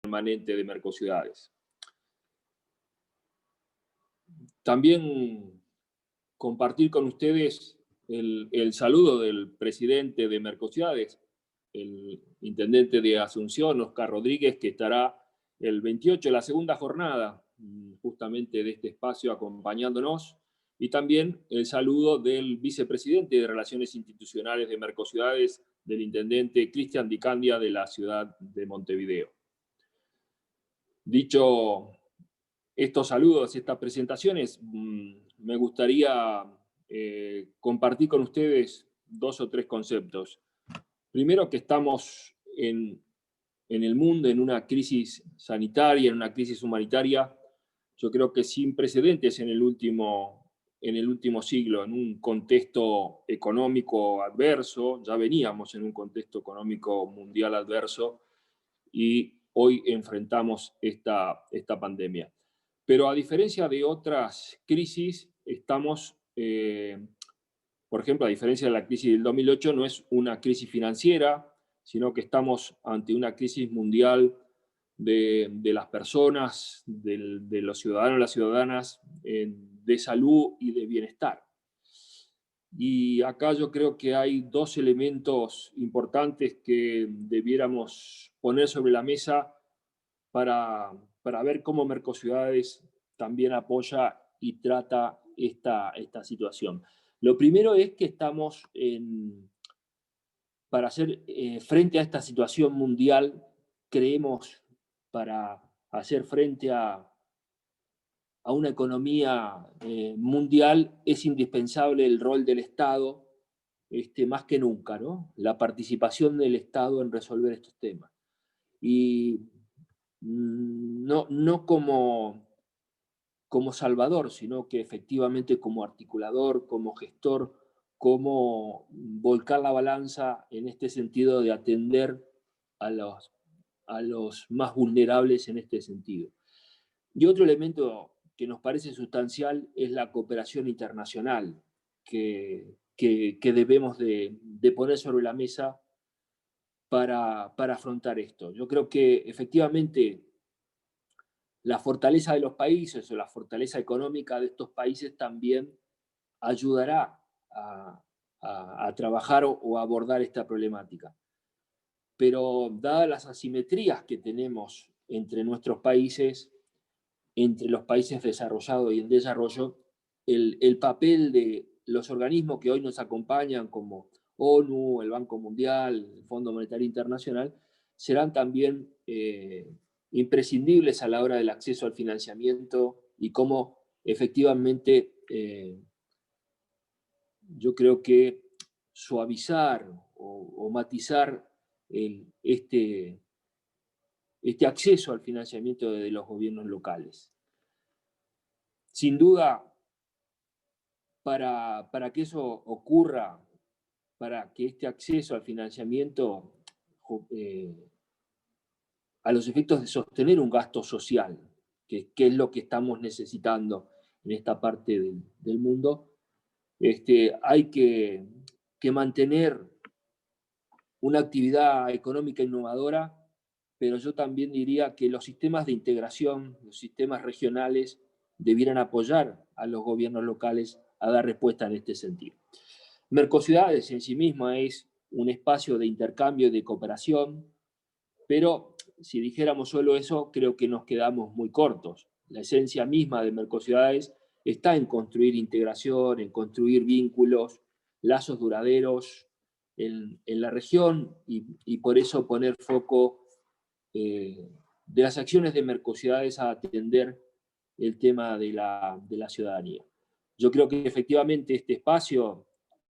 permanente de Mercociudades. También compartir con ustedes el saludo del presidente de Mercociudades, el intendente de Asunción, Oscar Rodríguez, que estará el 28, la segunda jornada justamente de este espacio acompañándonos, y también el saludo del vicepresidente de Relaciones Institucionales de Mercociudades, del intendente Cristian Di Candia de la ciudad de Montevideo. Dicho estos saludos, estas presentaciones, me gustaría compartir con ustedes 2 o 3 conceptos. Primero, que estamos en el mundo en una crisis sanitaria, en una crisis humanitaria, yo creo que sin precedentes en el último siglo, en un contexto económico adverso. Ya veníamos en un contexto económico mundial adverso y hoy enfrentamos esta pandemia. Pero a diferencia de otras crisis, estamos, por ejemplo, a diferencia de la crisis del 2008, no es una crisis financiera, sino que estamos ante una crisis mundial de las personas, de los ciudadanos y las ciudadanas, de salud y de bienestar. Y acá yo creo que hay 2 elementos importantes que debiéramos poner sobre la mesa para ver cómo Mercociudades también apoya y trata esta situación. Lo primero es que estamos para hacer frente a esta situación mundial, creemos, para hacer frente a una economía mundial, es indispensable el rol del Estado, más que nunca, ¿no? La participación del Estado en resolver estos temas. Y no como salvador, sino que efectivamente como articulador, como gestor, como volcar la balanza en este sentido de atender a los más vulnerables en este sentido. Y otro elemento que nos parece sustancial es la cooperación internacional que debemos de poner sobre la mesa para afrontar esto. Yo creo que efectivamente la fortaleza de los países o la fortaleza económica de estos países también ayudará a trabajar o a abordar esta problemática. Pero dadas las asimetrías que tenemos entre nuestros países, entre los países desarrollados y en desarrollo, el papel de los organismos que hoy nos acompañan, como ONU, el Banco Mundial, el Fondo Monetario Internacional, serán también imprescindibles a la hora del acceso al financiamiento y cómo efectivamente yo creo que suavizar o matizar este acceso al financiamiento de los gobiernos locales. Sin duda, para que eso ocurra, para que este acceso al financiamiento, a los efectos de sostener un gasto social, que es lo que estamos necesitando en esta parte del mundo, hay que mantener una actividad económica innovadora, pero yo también diría que los sistemas de integración, los sistemas regionales, debieran apoyar a los gobiernos locales a dar respuesta en este sentido. Mercociudades en sí misma es un espacio de intercambio y de cooperación, pero si dijéramos solo eso, creo que nos quedamos muy cortos. La esencia misma de Mercociudades está en construir integración, en construir vínculos, lazos duraderos en la región y por eso poner foco de las acciones de Mercociudades a atender el tema de la ciudadanía. Yo creo que efectivamente este espacio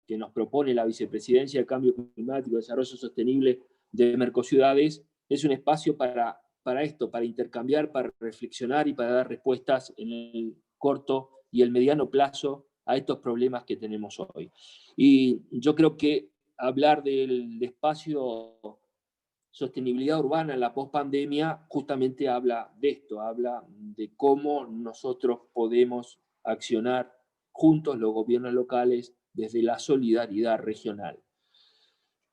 que nos propone la Vicepresidencia de Cambio Climático y Desarrollo Sostenible de Mercociudades es un espacio para esto, para intercambiar, para reflexionar y para dar respuestas en el corto y el mediano plazo a estos problemas que tenemos hoy. Y yo creo que hablar del espacio sostenibilidad urbana en la pospandemia justamente habla de esto, habla de cómo nosotros podemos accionar juntos los gobiernos locales desde la solidaridad regional.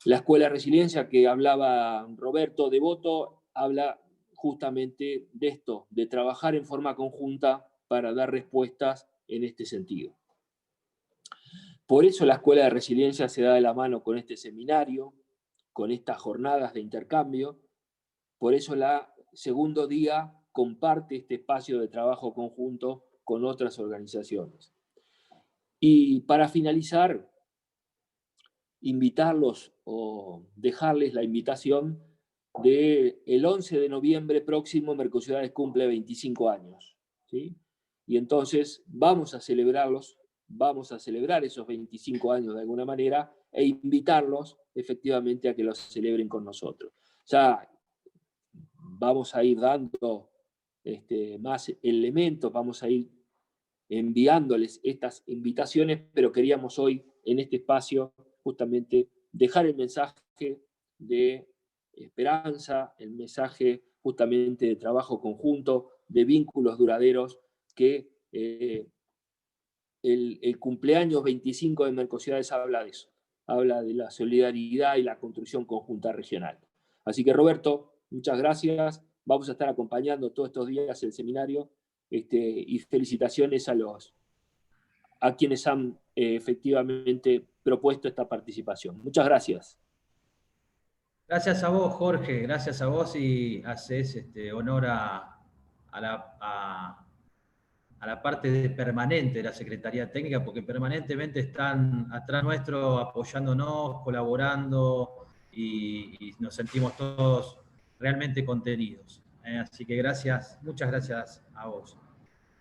La Escuela de Resiliencia que hablaba Roberto Devoto habla justamente de esto, de trabajar en forma conjunta para dar respuestas en este sentido. Por eso la Escuela de Resiliencia se da de la mano con este seminario, con estas jornadas de intercambio. Por eso la Segundo Día comparte este espacio de trabajo conjunto con otras organizaciones. Y para finalizar, invitarlos o dejarles la invitación de el 11 de noviembre próximo, Mercosidades cumple 25 años, ¿sí? Y entonces vamos a celebrarlos, vamos a celebrar esos 25 años de alguna manera e invitarlos efectivamente a que los celebren con nosotros. Ya vamos a ir dando más elementos, vamos a ir enviándoles estas invitaciones, pero queríamos hoy en este espacio justamente dejar el mensaje de esperanza, el mensaje justamente de trabajo conjunto, de vínculos duraderos, que el cumpleaños 25 de Mercosidades habla de eso, habla de la solidaridad y la construcción conjunta regional. Así que Roberto, muchas gracias, vamos a estar acompañando todos estos días el seminario, y felicitaciones a quienes han efectivamente propuesto esta participación. Muchas gracias. Gracias a vos, Jorge, gracias a vos, y haces honor a la parte permanente de la Secretaría Técnica, porque permanentemente están atrás nuestro apoyándonos, colaborando, y nos sentimos todos realmente contenidos. Así que gracias, muchas gracias a vos.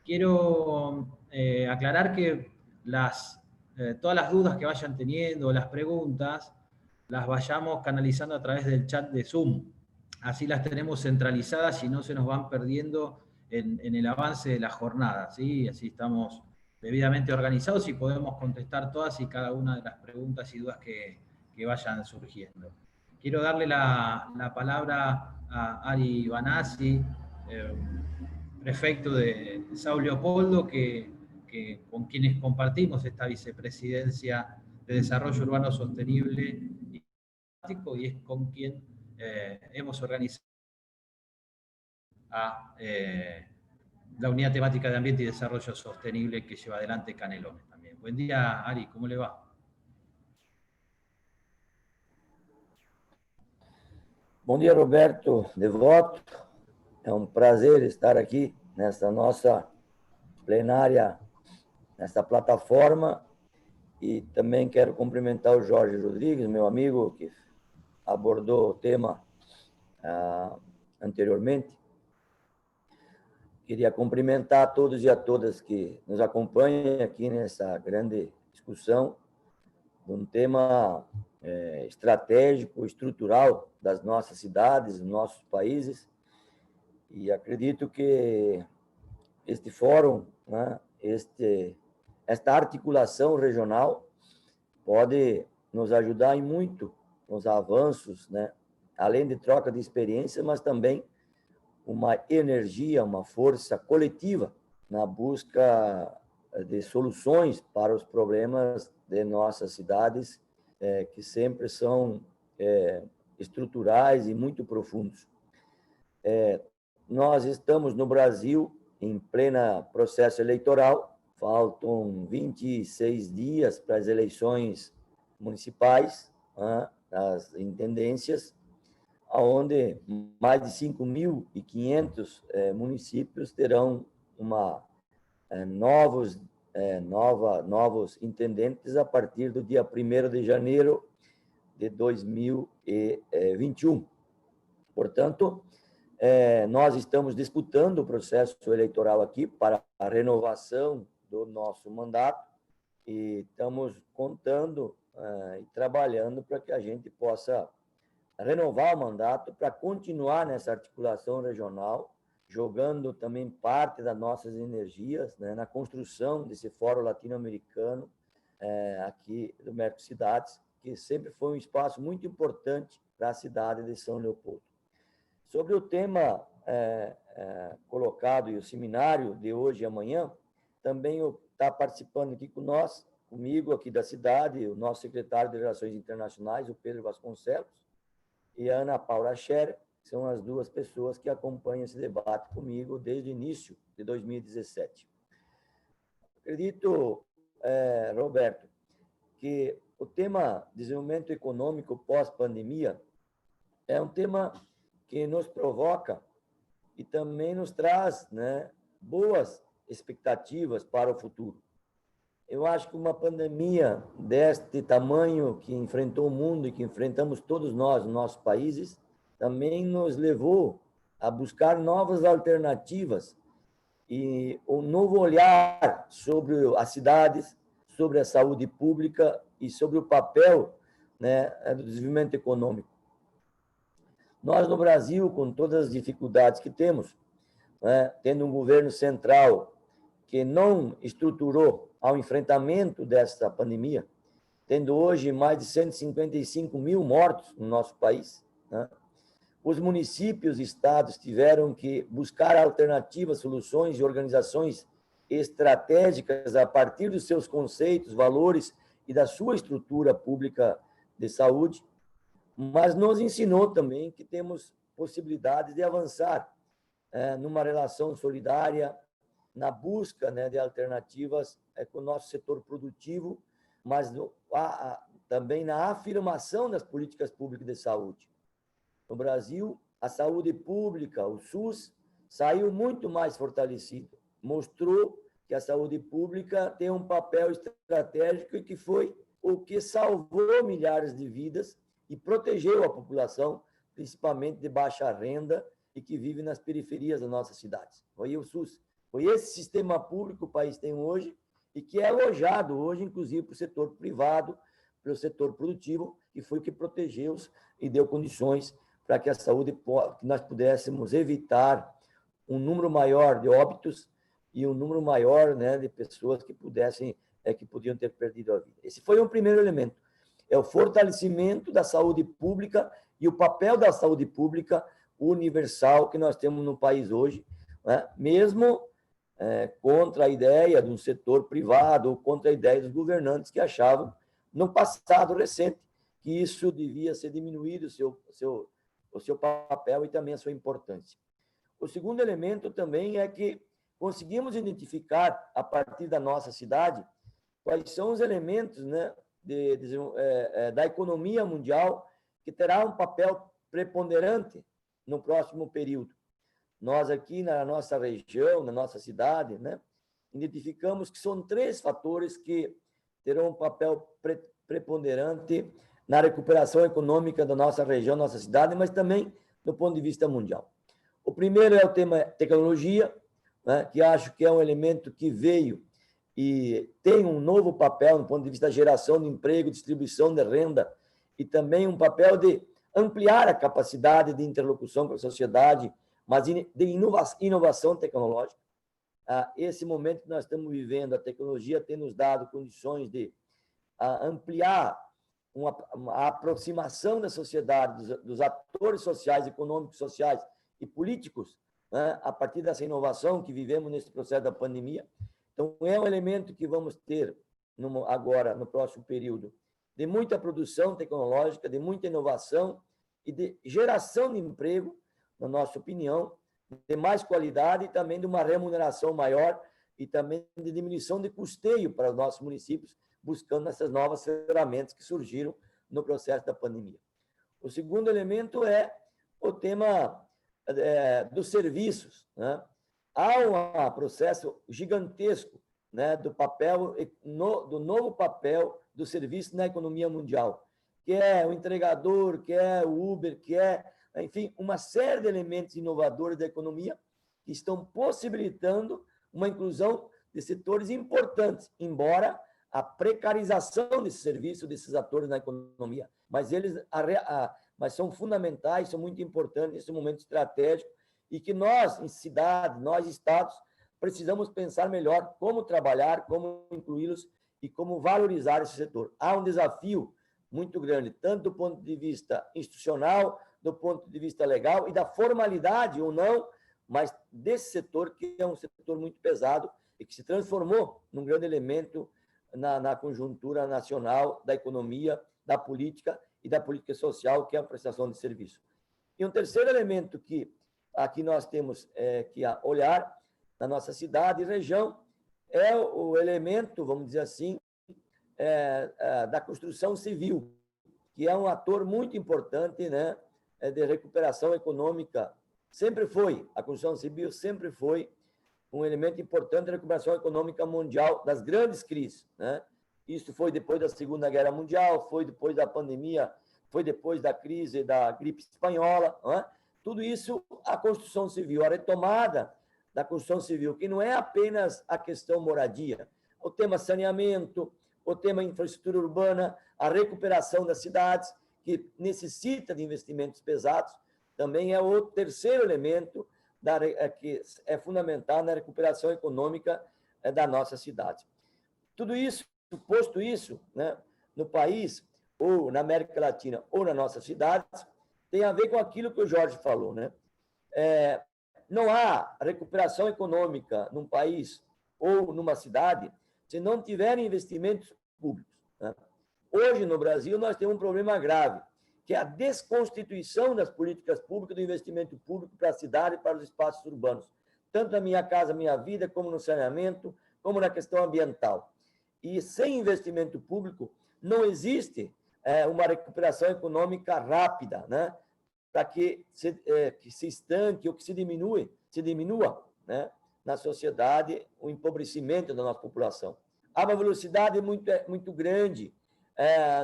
Quiero aclarar que todas las dudas que vayan teniendo, las preguntas, las vayamos canalizando a través del chat de Zoom. Así las tenemos centralizadas y no se nos van perdiendo en el avance de la jornada, ¿sí? Así estamos debidamente organizados y podemos contestar todas y cada una de las preguntas y dudas que vayan surgiendo. Quiero darle la palabra a Ari Banassi, prefecto de Sao Leopoldo, con quienes compartimos esta vicepresidencia de Desarrollo Urbano Sostenible y es con quien hemos organizado la Unidad Temática de Ambiente y Desarrollo Sostenible que lleva adelante Canelones también. Buen día, Ari, ¿cómo le va? Bom dia, Roberto Devoto. É um prazer estar aqui nessa nossa plenária, nessa plataforma. E também quero cumprimentar o Jorge Rodrigues, meu amigo, que abordou o tema anteriormente. Queria cumprimentar a todos e a todas que nos acompanham aqui nessa grande discussão de um tema estratégico, estrutural das nossas cidades, dos nossos países. E acredito que este fórum, né, esta articulação regional pode nos ajudar em muito nos avanços, né, além de troca de experiência, mas também uma energia, uma força coletiva na busca de soluções para os problemas de nossas cidades, que sempre são estruturais e muito profundos. Nós estamos no Brasil em pleno processo eleitoral, faltam 26 dias para as eleições municipais, das intendências, onde mais de 5.500 municípios terão novos intendentes a partir do dia 1º de janeiro de 2021. Portanto, nós estamos disputando o processo eleitoral aqui para a renovação do nosso mandato e estamos contando e trabalhando para que a gente possa renovar o mandato para continuar nessa articulação regional, jogando também parte das nossas energias, né, na construção desse Fórum Latino-Americano aqui do Mercocidades, que sempre foi um espaço muito importante para a cidade de São Leopoldo. Sobre o tema colocado e o seminário de hoje e amanhã, também está participando aqui comigo aqui da cidade, o nosso secretário de Relações Internacionais, o Pedro Vasconcelos, e a Ana Paula Scherer, que são as duas pessoas que acompanham esse debate comigo desde o início de 2017. Acredito, Roberto, que o tema desenvolvimento econômico pós-pandemia é um tema que nos provoca e também nos traz, né, boas expectativas para o futuro. Eu acho que uma pandemia deste tamanho que enfrentou o mundo e que enfrentamos todos nós, nos nossos países, também nos levou a buscar novas alternativas e um novo olhar sobre as cidades, sobre a saúde pública e sobre o papel, né, do desenvolvimento econômico. Nós, no Brasil, com todas as dificuldades que temos, né, tendo um governo central que não estruturou ao enfrentamento dessa pandemia, tendo hoje mais de 155 mil mortos no nosso país, né? Os municípios e estados tiveram que buscar alternativas, soluções e organizações estratégicas a partir dos seus conceitos, valores e da sua estrutura pública de saúde, mas nos ensinou também que temos possibilidades de avançar numa relação solidária, na busca, né, de alternativas com o nosso setor produtivo, mas também na afirmação das políticas públicas de saúde. No Brasil, a saúde pública, o SUS, saiu muito mais fortalecido. Mostrou que a saúde pública tem um papel estratégico e que foi o que salvou milhares de vidas e protegeu a população, principalmente de baixa renda e que vive nas periferias das nossas cidades. Foi o SUS. Foi esse sistema público que o país tem hoje e que é alojado hoje, inclusive, para o setor privado, para o setor produtivo, que foi o que protegeu e deu condições para que a saúde, que nós pudéssemos evitar um número maior de óbitos e um número maior, né, de pessoas que podiam ter perdido a vida. Esse foi um primeiro elemento. É o fortalecimento da saúde pública e o papel da saúde pública universal que nós temos no país hoje, né? Mesmo contra a ideia de um setor privado ou contra a ideia dos governantes que achavam, no passado recente, que isso devia ser diminuído, o seu papel e também a sua importância. O segundo elemento também é que conseguimos identificar, a partir da nossa cidade, quais são os elementos, né, da economia mundial que terá um papel preponderante no próximo período. Nós aqui na nossa região, na nossa cidade, né, identificamos que são 3 fatores que terão um papel preponderante na recuperação econômica da nossa região, nossa cidade, mas também do ponto de vista mundial. O primeiro é o tema tecnologia, né, que acho que é um elemento que veio e tem um novo papel no ponto de vista da geração de emprego, distribuição de renda e também um papel de ampliar a capacidade de interlocução com a sociedade, mas de inovação tecnológica. Esse momento que nós estamos vivendo, a tecnologia tem nos dado condições de ampliar a aproximação da sociedade, dos atores sociais, econômicos, sociais e políticos, né, a partir dessa inovação que vivemos nesse processo da pandemia. Então, é um elemento que vamos ter agora, no próximo período, de muita produção tecnológica, de muita inovação e de geração de emprego, na nossa opinião, de mais qualidade e também de uma remuneração maior e também de diminuição de custeio para os nossos municípios, buscando essas novas ferramentas que surgiram no processo da pandemia. O segundo elemento é o tema dos serviços, né? Há um processo gigantesco, né, do novo papel do serviço na economia mundial, que é o entregador, que é o Uber, que é, enfim, uma série de elementos inovadores da economia que estão possibilitando uma inclusão de setores importantes, embora a precarização desse serviço, desses atores na economia, mas mas são fundamentais, são muito importantes nesse momento estratégico e que nós, em cidades, nós, estados, precisamos pensar melhor como trabalhar, como incluí-los e como valorizar esse setor. Há um desafio muito grande, tanto do ponto de vista institucional, do ponto de vista legal e da formalidade ou não, mas desse setor que é um setor muito pesado e que se transformou num grande elemento na conjuntura nacional da economia, da política e da política social, que é a prestação de serviço. E um terceiro elemento que aqui nós temos que olhar na nossa cidade e região é o elemento, vamos dizer assim, da construção civil, que é um ator muito importante, né, de recuperação econômica. Sempre foi, a construção civil sempre foi um elemento importante da recuperação econômica mundial das grandes crises, né? Isso foi depois da Segunda Guerra Mundial, foi depois da pandemia, foi depois da crise da gripe espanhola, né? Tudo isso, a construção civil, a retomada da construção civil, que não é apenas a questão moradia, o tema saneamento, o tema infraestrutura urbana, a recuperação das cidades, que necessita de investimentos pesados, também é o terceiro elemento que é fundamental na recuperação econômica da nossa cidade. Tudo isso, posto isso, né, no país, ou na América Latina, ou nas nossas cidades, tem a ver com aquilo que o Jorge falou, né? Não há recuperação econômica num país ou numa cidade se não tiverem investimentos públicos, né? Hoje, no Brasil, nós temos um problema grave, que é a desconstituição das políticas públicas do investimento público para a cidade e para os espaços urbanos, tanto na Minha Casa Minha Vida, como no saneamento, como na questão ambiental. E sem investimento público, não existe uma recuperação econômica rápida, né? Para que se estanque ou que se diminua, né, na sociedade o empobrecimento da nossa população. Há uma velocidade muito grande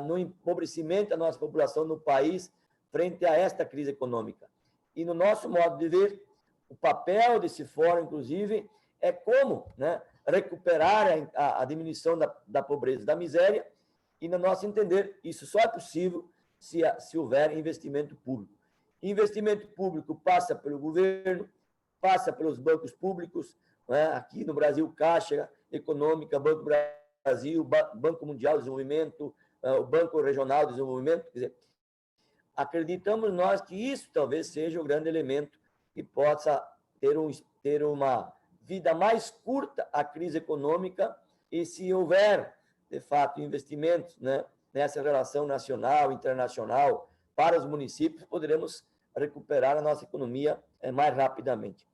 no empobrecimento da nossa população no país frente a esta crise econômica. E, no nosso modo de ver, o papel desse fórum, inclusive, é como, né, recuperar a diminuição da pobreza e da miséria, e, no nosso entender, isso só é possível se houver investimento público. Investimento público passa pelo governo, passa pelos bancos públicos, né? Aqui no Brasil, Caixa Econômica, Banco Brasil, Banco Mundial de Desenvolvimento, o Banco Regional de Desenvolvimento. Quer dizer, acreditamos nós que isso talvez seja o grande elemento que possa ter uma vida mais curta à crise econômica, e se houver, de fato, investimentos, né, nessa relação nacional, internacional, para os municípios, poderemos recuperar a nossa economia mais rapidamente.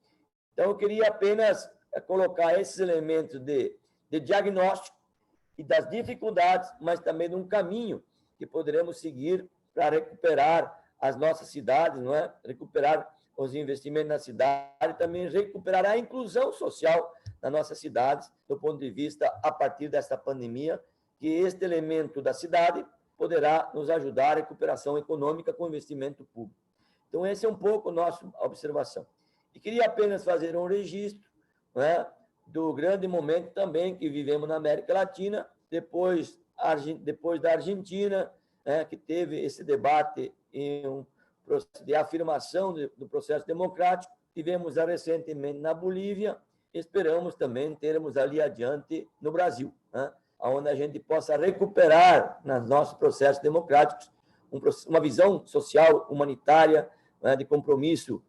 Então, eu queria apenas colocar esses elementos de diagnóstico e das dificuldades, mas também de um caminho que poderemos seguir para recuperar as nossas cidades, não é? Recuperar os investimentos na cidade e também recuperar a inclusão social nas nossas cidades, do ponto de vista, a partir desta pandemia, que este elemento da cidade poderá nos ajudar a recuperação econômica com investimento público. Então, esse é um pouco a nossa observação. E queria apenas fazer um registro, né, do grande momento também que vivemos na América Latina, depois da Argentina, né, que teve esse debate de afirmação do processo democrático. Tivemos recentemente na Bolívia, esperamos também termos ali adiante no Brasil, né, onde a gente possa recuperar nos nossos processos democráticos uma visão social, humanitária, né, de compromisso,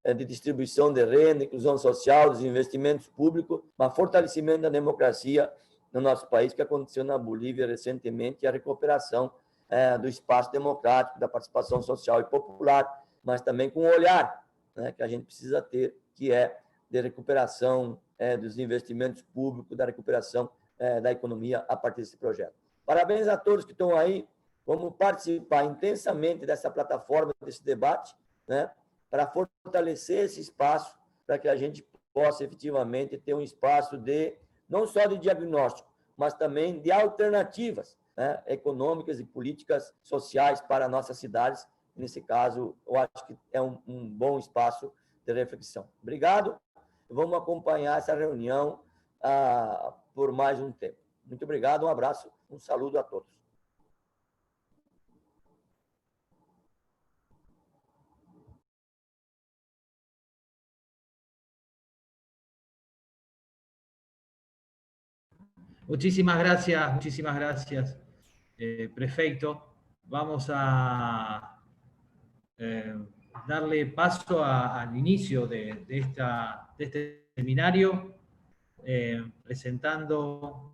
de distribuição de renda, inclusão social, dos investimentos públicos, um fortalecimento da democracia no nosso país, que aconteceu na Bolívia recentemente, e a recuperação do espaço democrático, da participação social e popular, mas também com o olhar, né, que a gente precisa ter, que é de recuperação dos investimentos públicos, da recuperação da economia a partir desse projeto. Parabéns a todos que estão aí. Vamos participar intensamente dessa plataforma, desse debate, né, para fortalecer esse espaço, para que a gente possa efetivamente ter um espaço não só de diagnóstico, mas também de alternativas, né, econômicas e políticas sociais para nossas cidades. Nesse caso, eu acho que é um bom espaço de reflexão. Obrigado. Vamos acompanhar essa reunião por mais um tempo. Muito obrigado, um abraço, um saludo a todos. Muchísimas gracias, prefecto. Vamos a darle paso al inicio de este seminario, presentando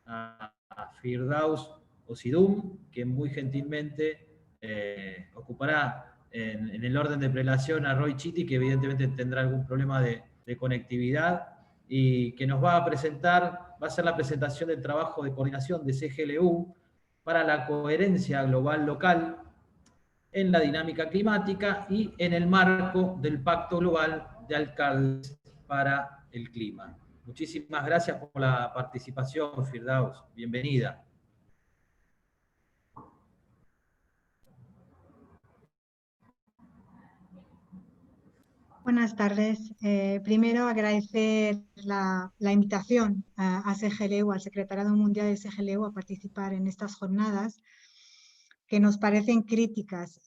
a Firdaus Osidum, que muy gentilmente ocupará en el orden de prelación a Roy Chiti, que evidentemente tendrá algún problema de conectividad, y que nos va a presentar, va a ser la presentación del trabajo de coordinación de CGLU para la coherencia global local en la dinámica climática y en el marco del Pacto Global de Alcaldes para el Clima. Muchísimas gracias por la participación, Firdaus. Bienvenida. Buenas tardes. Primero agradecer la invitación a CGLU, al Secretariado Mundial de CGLU, a participar en estas jornadas que nos parecen críticas.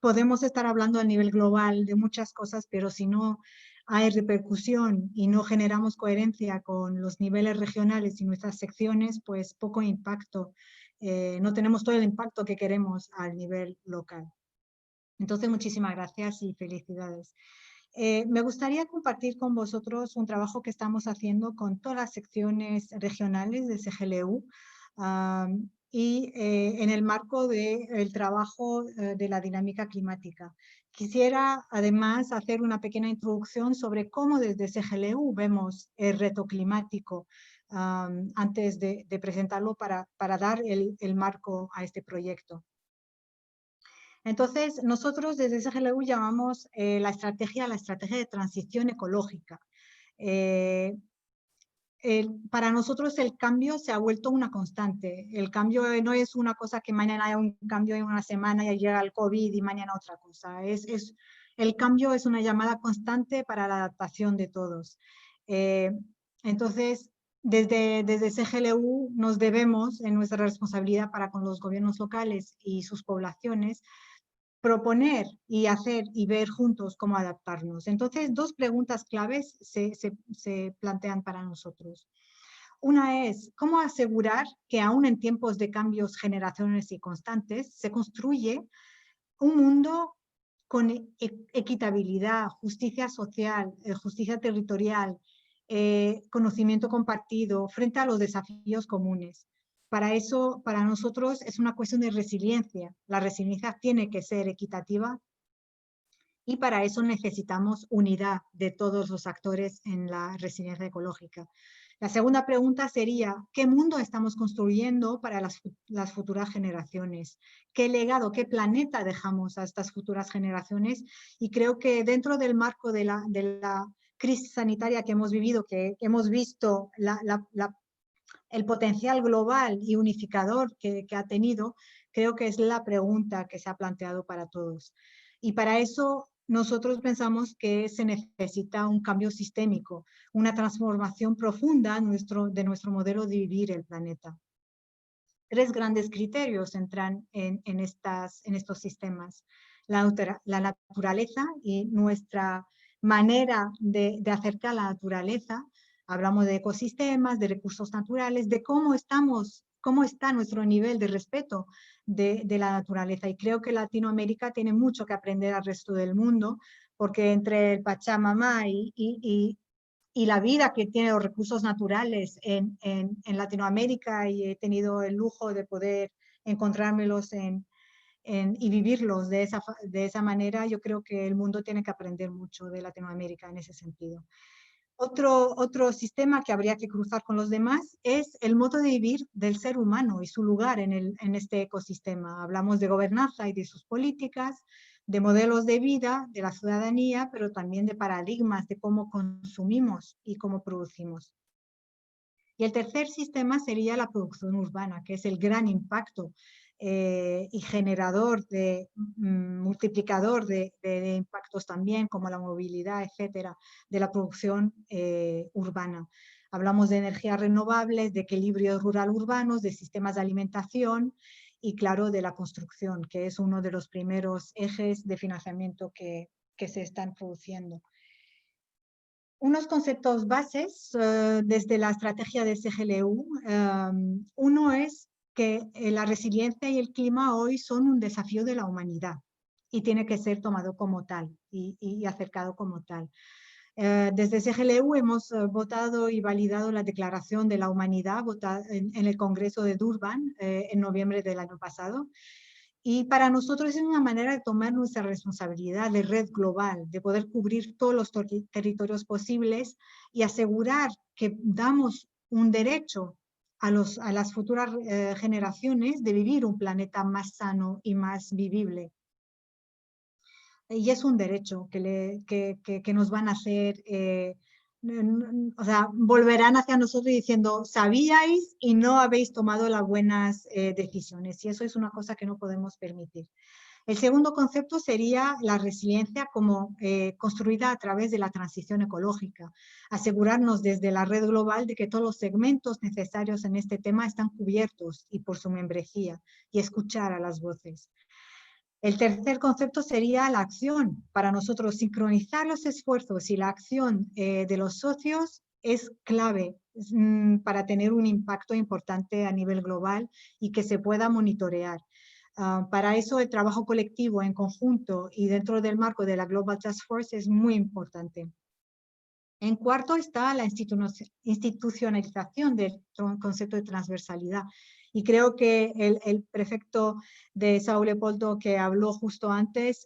Podemos estar hablando a nivel global de muchas cosas, pero si no hay repercusión y no generamos coherencia con los niveles regionales y nuestras secciones, pues poco impacto. No tenemos todo el impacto que queremos al nivel local. Entonces, muchísimas gracias y felicidades. Me gustaría compartir con vosotros un trabajo que estamos haciendo con todas las secciones regionales de CGLU en el marco del trabajo de la dinámica climática. Quisiera además hacer una pequeña introducción sobre cómo desde CGLU vemos el reto climático antes de presentarlo para dar el marco a este proyecto. Entonces, nosotros desde CGLU llamamos la estrategia de transición ecológica. Para nosotros el cambio se ha vuelto una constante. El cambio no es una cosa que mañana haya un cambio en una semana y llega el COVID y mañana otra cosa. El cambio es una llamada constante para la adaptación de todos. Entonces, desde CGLU nos debemos, en nuestra responsabilidad para con los gobiernos locales y sus poblaciones, proponer y hacer y ver juntos cómo adaptarnos. Entonces, dos preguntas claves se plantean para nosotros. Una es, ¿cómo asegurar que aún en tiempos de cambios generacionales y constantes se construye un mundo con equitabilidad, justicia social, justicia territorial, conocimiento compartido frente a los desafíos comunes? Para eso, para nosotros, es una cuestión de resiliencia. La resiliencia tiene que ser equitativa y para eso necesitamos unidad de todos los actores en la resiliencia ecológica. La segunda pregunta sería, ¿qué mundo estamos construyendo para las futuras generaciones? ¿Qué legado, qué planeta dejamos a estas futuras generaciones? Y creo que dentro del marco de la crisis sanitaria que hemos vivido, que hemos visto el potencial global y unificador que ha tenido, creo que es la pregunta que se ha planteado para todos. Y para eso nosotros pensamos que se necesita un cambio sistémico, una transformación profunda de nuestro modelo de vivir el planeta. Tres grandes criterios entran en estos sistemas. La naturaleza y nuestra manera de acercar la naturaleza. Hablamos de ecosistemas, de recursos naturales, de cómo está nuestro nivel de respeto de la naturaleza. Y creo que Latinoamérica tiene mucho que aprender al resto del mundo, porque entre el Pachamama y la vida que tiene los recursos naturales en Latinoamérica, y he tenido el lujo de poder encontrármelos y vivirlos de esa manera, yo creo que el mundo tiene que aprender mucho de Latinoamérica en ese sentido. Otro sistema que habría que cruzar con los demás es el modo de vivir del ser humano y su lugar en este ecosistema. Hablamos de gobernanza y de sus políticas, de modelos de vida, de la ciudadanía, pero también de paradigmas de cómo consumimos y cómo producimos. Y el tercer sistema sería la producción urbana, que es el gran impacto y generador multiplicador de impactos también, como la movilidad, etcétera, de la producción urbana. Hablamos de energías renovables, de equilibrios rural-urbanos, de sistemas de alimentación y, claro, de la construcción, que es uno de los primeros ejes de financiamiento que se están produciendo. Unos conceptos bases desde la estrategia de CGLU. Uno es que la resiliencia y el clima hoy son un desafío de la humanidad y tiene que ser tomado como tal y acercado como tal. Desde CGLU hemos votado y validado la Declaración de la Humanidad en el Congreso de Durban en noviembre del año pasado. Y para nosotros es una manera de tomar nuestra responsabilidad de red global, de poder cubrir todos los territorios posibles y asegurar que damos un derecho a las futuras generaciones de vivir un planeta más sano y más vivible. Y es un derecho que nos van a hacer, o sea, volverán hacia nosotros diciendo, sabíais y no habéis tomado las buenas decisiones. Y eso es una cosa que no podemos permitir. El segundo concepto sería la resiliencia como construida a través de la transición ecológica. Asegurarnos desde la red global de que todos los segmentos necesarios en este tema están cubiertos y por su membresía, y escuchar a las voces. El tercer concepto sería la acción. Para nosotros, sincronizar los esfuerzos y la acción de los socios es clave para tener un impacto importante a nivel global y que se pueda monitorear. Para eso, el trabajo colectivo en conjunto y dentro del marco de la Global Task Force es muy importante. En cuarto está la institucionalización del concepto de transversalidad. Y creo que el prefecto de Sao Leopoldo que habló justo antes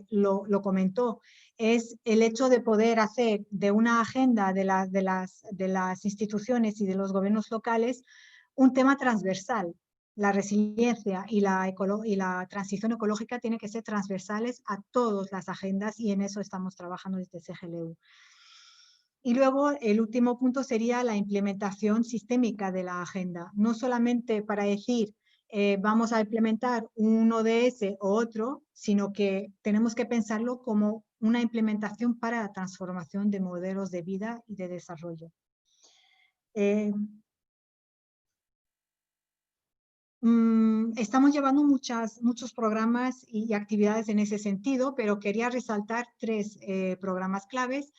lo comentó. Es el hecho de poder hacer de una agenda de las instituciones y de los gobiernos locales un tema transversal. La resiliencia y la transición ecológica tienen que ser transversales a todas las agendas y en eso estamos trabajando desde CGLU. Y luego el último punto sería la implementación sistémica de la agenda. No solamente para decir vamos a implementar un ODS o otro, sino que tenemos que pensarlo como una implementación para la transformación de modelos de vida y de desarrollo. Estamos llevando muchos programas y actividades en ese sentido, pero quería resaltar 3 programas claves,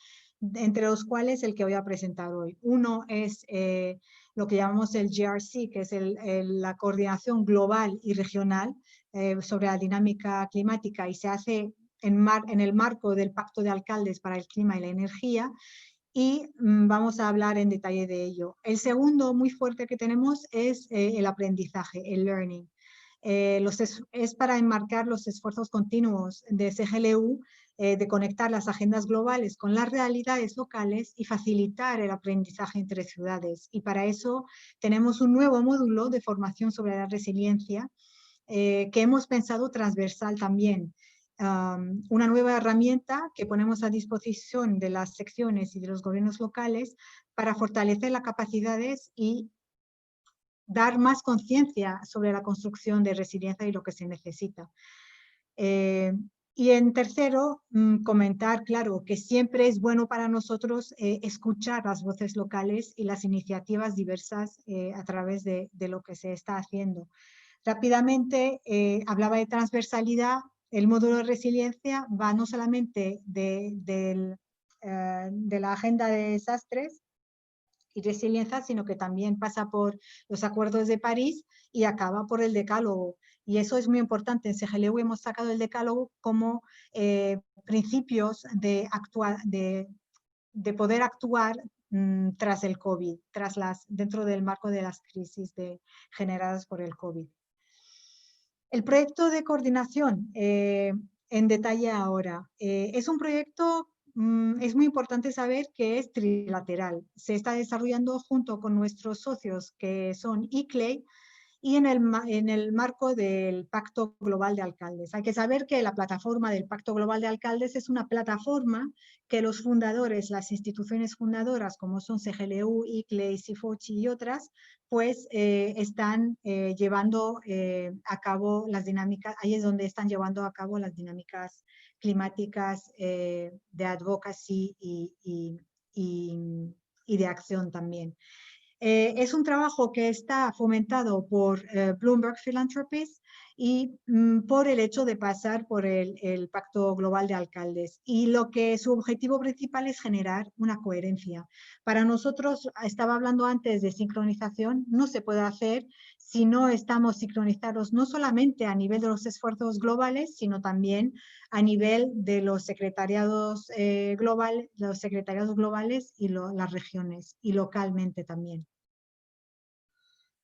entre los cuales el que voy a presentar hoy. Uno es lo que llamamos el GRC, que es la coordinación global y regional sobre la dinámica climática y se hace en el marco del Pacto de Alcaldes para el Clima y la Energía, y vamos a hablar en detalle de ello. El segundo muy fuerte que tenemos es el aprendizaje, el learning. Es para enmarcar los esfuerzos continuos de CGLU de conectar las agendas globales con las realidades locales y facilitar el aprendizaje entre ciudades. Y para eso tenemos un nuevo módulo de formación sobre la resiliencia que hemos pensado transversal también. Una nueva herramienta que ponemos a disposición de las secciones y de los gobiernos locales para fortalecer las capacidades y dar más conciencia sobre la construcción de resiliencia y lo que se necesita. Y en tercero, comentar, claro, que siempre es bueno para nosotros escuchar las voces locales y las iniciativas diversas a través de lo que se está haciendo. Rápidamente, hablaba de transversalidad. El módulo de resiliencia va no solamente de la agenda de desastres y resiliencia, sino que también pasa por los acuerdos de París y acaba por el decálogo. Y eso es muy importante. En CGLU hemos sacado el decálogo como principios de poder actuar tras el COVID, dentro del marco de las crisis generadas por el COVID. El proyecto de coordinación, en detalle ahora, es un proyecto, es muy importante saber que es trilateral. Se está desarrollando junto con nuestros socios que son ICLEI y en el marco del Pacto Global de Alcaldes. Hay que saber que la plataforma del Pacto Global de Alcaldes es una plataforma que los fundadores, las instituciones fundadoras, como son CGLU, ICLEI, SIFOCHI y otras, pues están llevando a cabo las dinámicas, ahí es donde están llevando a cabo las dinámicas climáticas de advocacy y de acción también. Es un trabajo que está fomentado por Bloomberg Philanthropies y por el hecho de pasar por el Pacto Global de Alcaldes. Y su objetivo principal es generar una coherencia. Para nosotros, estaba hablando antes de sincronización, no se puede hacer si no estamos sincronizados no solamente a nivel de los esfuerzos globales, sino también a nivel de los secretariados globales y las regiones, y localmente también.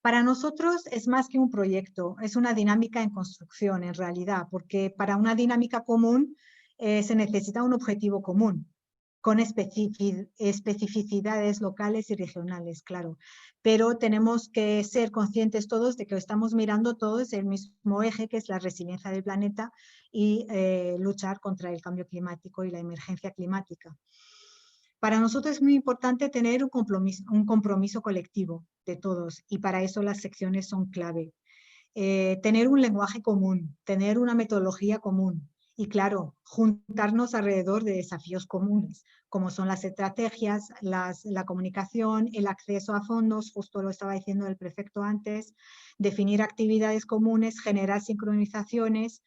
Para nosotros es más que un proyecto, es una dinámica en construcción en realidad, porque para una dinámica común se necesita un objetivo común, con especificidades locales y regionales, claro. Pero tenemos que ser conscientes todos de que estamos mirando todos el mismo eje, que es la resiliencia del planeta y luchar contra el cambio climático y la emergencia climática. Para nosotros es muy importante tener un compromiso colectivo de todos y para eso las secciones son clave. Tener un lenguaje común, tener una metodología común y claro, juntarnos alrededor de desafíos comunes, como son las estrategias, la comunicación, el acceso a fondos, justo lo estaba diciendo el prefecto antes, definir actividades comunes, generar sincronizaciones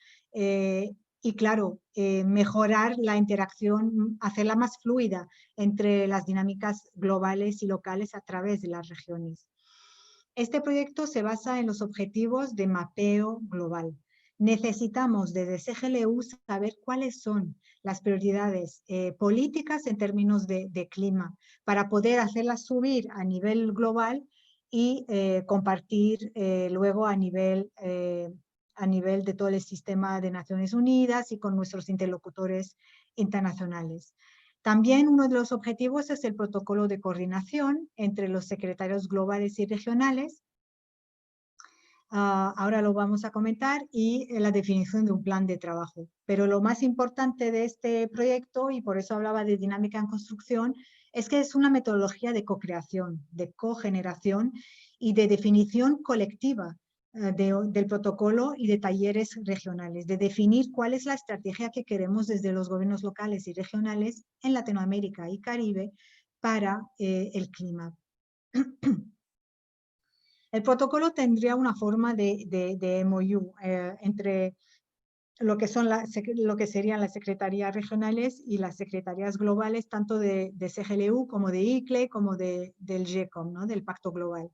y claro, mejorar la interacción, hacerla más fluida entre las dinámicas globales y locales a través de las regiones. Este proyecto se basa en los objetivos de mapeo global. Necesitamos desde CGLU saber cuáles son las prioridades políticas en términos de clima para poder hacerlas subir a nivel global y compartir luego a nivel de todo el sistema de Naciones Unidas y con nuestros interlocutores internacionales. También uno de los objetivos es el protocolo de coordinación entre los secretarios globales y regionales. Ahora lo vamos a comentar y la definición de un plan de trabajo. Pero lo más importante de este proyecto, y por eso hablaba de dinámica en construcción, es que es una metodología de co-creación, de cogeneración y de definición colectiva del protocolo y de talleres regionales, de definir cuál es la estrategia que queremos desde los gobiernos locales y regionales en Latinoamérica y Caribe para el clima. El protocolo tendría una forma de MOU entre lo que serían las secretarías regionales y las secretarías globales, tanto de CGLU como de ICLE, como del GECOM, ¿no? Del Pacto Global.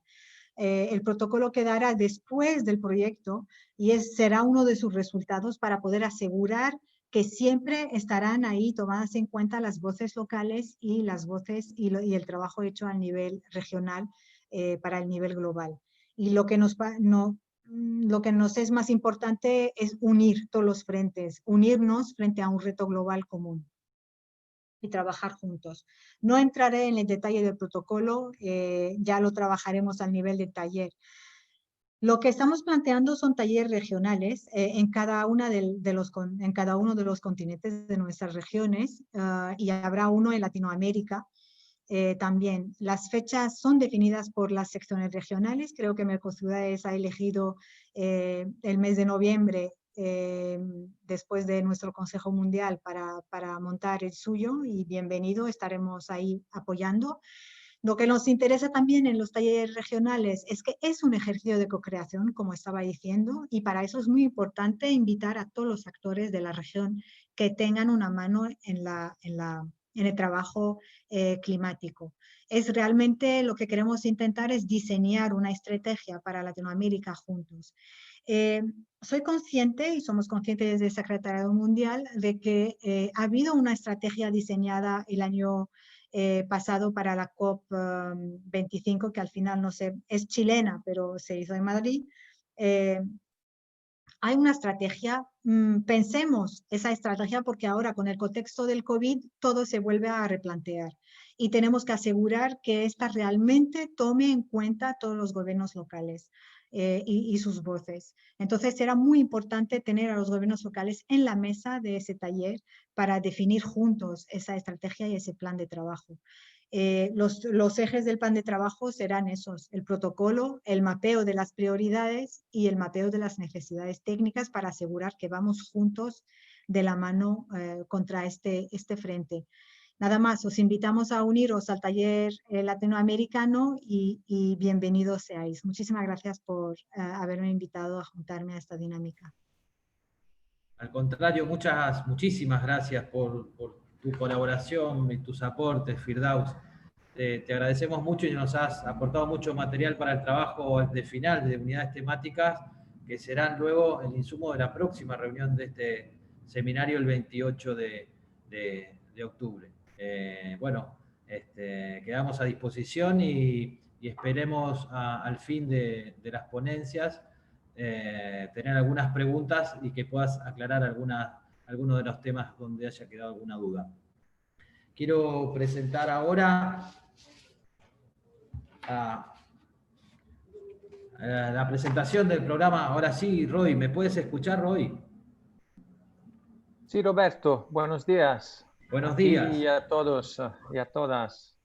El protocolo quedará después del proyecto y será uno de sus resultados para poder asegurar que siempre estarán ahí tomadas en cuenta las voces locales y las voces y el trabajo hecho a nivel regional para el nivel global. Y lo que nos es más importante es unir todos los frentes, unirnos frente a un reto global común y trabajar juntos. No entraré en el detalle del protocolo, ya lo trabajaremos al nivel de taller. Lo que estamos planteando son talleres regionales en cada uno de los continentes de nuestras regiones y habrá uno en Latinoamérica. También las fechas son definidas por las secciones regionales. Creo que Mercosudades ha elegido el mes de noviembre después de nuestro Consejo Mundial para montar el suyo y bienvenido, estaremos ahí apoyando. Lo que nos interesa también en los talleres regionales es que es un ejercicio de co-creación, como estaba diciendo, y para eso es muy importante invitar a todos los actores de la región que tengan una mano en el trabajo climático. Es realmente lo que queremos intentar es diseñar una estrategia para Latinoamérica juntos. Soy consciente y somos conscientes desde el Secretariado Mundial de que ha habido una estrategia diseñada el año pasado para la COP25, que al final no sé, es chilena, pero se hizo en Madrid. Hay una estrategia, pensemos esa estrategia porque ahora con el contexto del COVID todo se vuelve a replantear y tenemos que asegurar que esta realmente tome en cuenta a todos los gobiernos locales y sus voces. Entonces será muy importante tener a los gobiernos locales en la mesa de ese taller para definir juntos esa estrategia y ese plan de trabajo. Los ejes del plan de trabajo serán esos, el protocolo, el mapeo de las prioridades y el mapeo de las necesidades técnicas para asegurar que vamos juntos de la mano contra este frente. Nada más, os invitamos a uniros al taller latinoamericano y bienvenidos seáis. Muchísimas gracias por haberme invitado a juntarme a esta dinámica. Al contrario, muchísimas gracias por tu colaboración y tus aportes, Firdaus. Te agradecemos mucho y nos has aportado mucho material para el trabajo de final de unidades temáticas que serán luego el insumo de la próxima reunión de este seminario el 28 de octubre. Bueno, quedamos a disposición y esperemos al fin de las ponencias tener algunas preguntas y que puedas aclarar algunos de los temas donde haya quedado alguna duda. Quiero presentar ahora la presentación del programa. Ahora sí, Roy, ¿me puedes escuchar, Roy? Sí, Roberto, buenos días. Buenos a ti días. y a todos y a todas.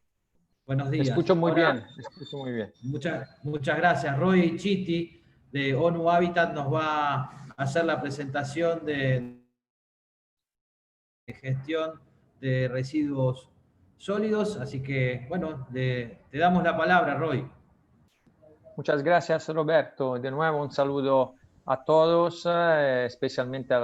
Buenos días. Escucho muy Ahora, bien, escucho muy bien. Muchas gracias. Roy Chiti, de ONU Habitat, nos va a hacer la presentación de gestión de residuos sólidos. Así que, bueno, te damos la palabra, Roy. Muchas gracias, Roberto. De nuevo, un saludo a todos, especialmente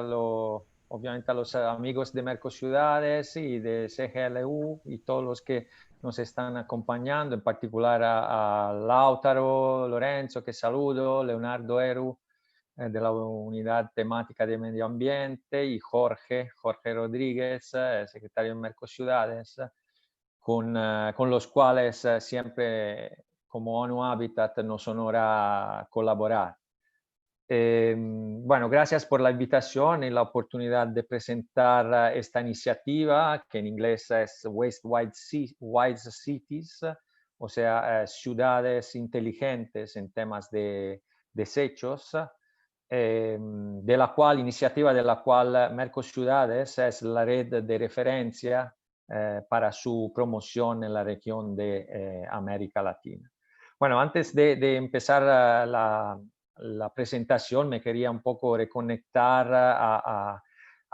obviamente a los amigos de Mercociudades y de CGLU y todos los que nos están acompañando, en particular a Lautaro, Lorenzo, que saludo, Leonardo Eru, de la Unidad Temática de Medio Ambiente, y Jorge Rodríguez, secretario de Mercociudades, con los cuales siempre como ONU Habitat nos honra colaborar. Bueno, gracias por la invitación y la oportunidad de presentar esta iniciativa, que en inglés es Waste Wise Cities, o sea, ciudades inteligentes en temas de desechos, iniciativa de la cual Mercociudades es la red de referencia para su promoción en la región de América Latina. Bueno, antes de empezar la presentación, me quería un poco reconectar a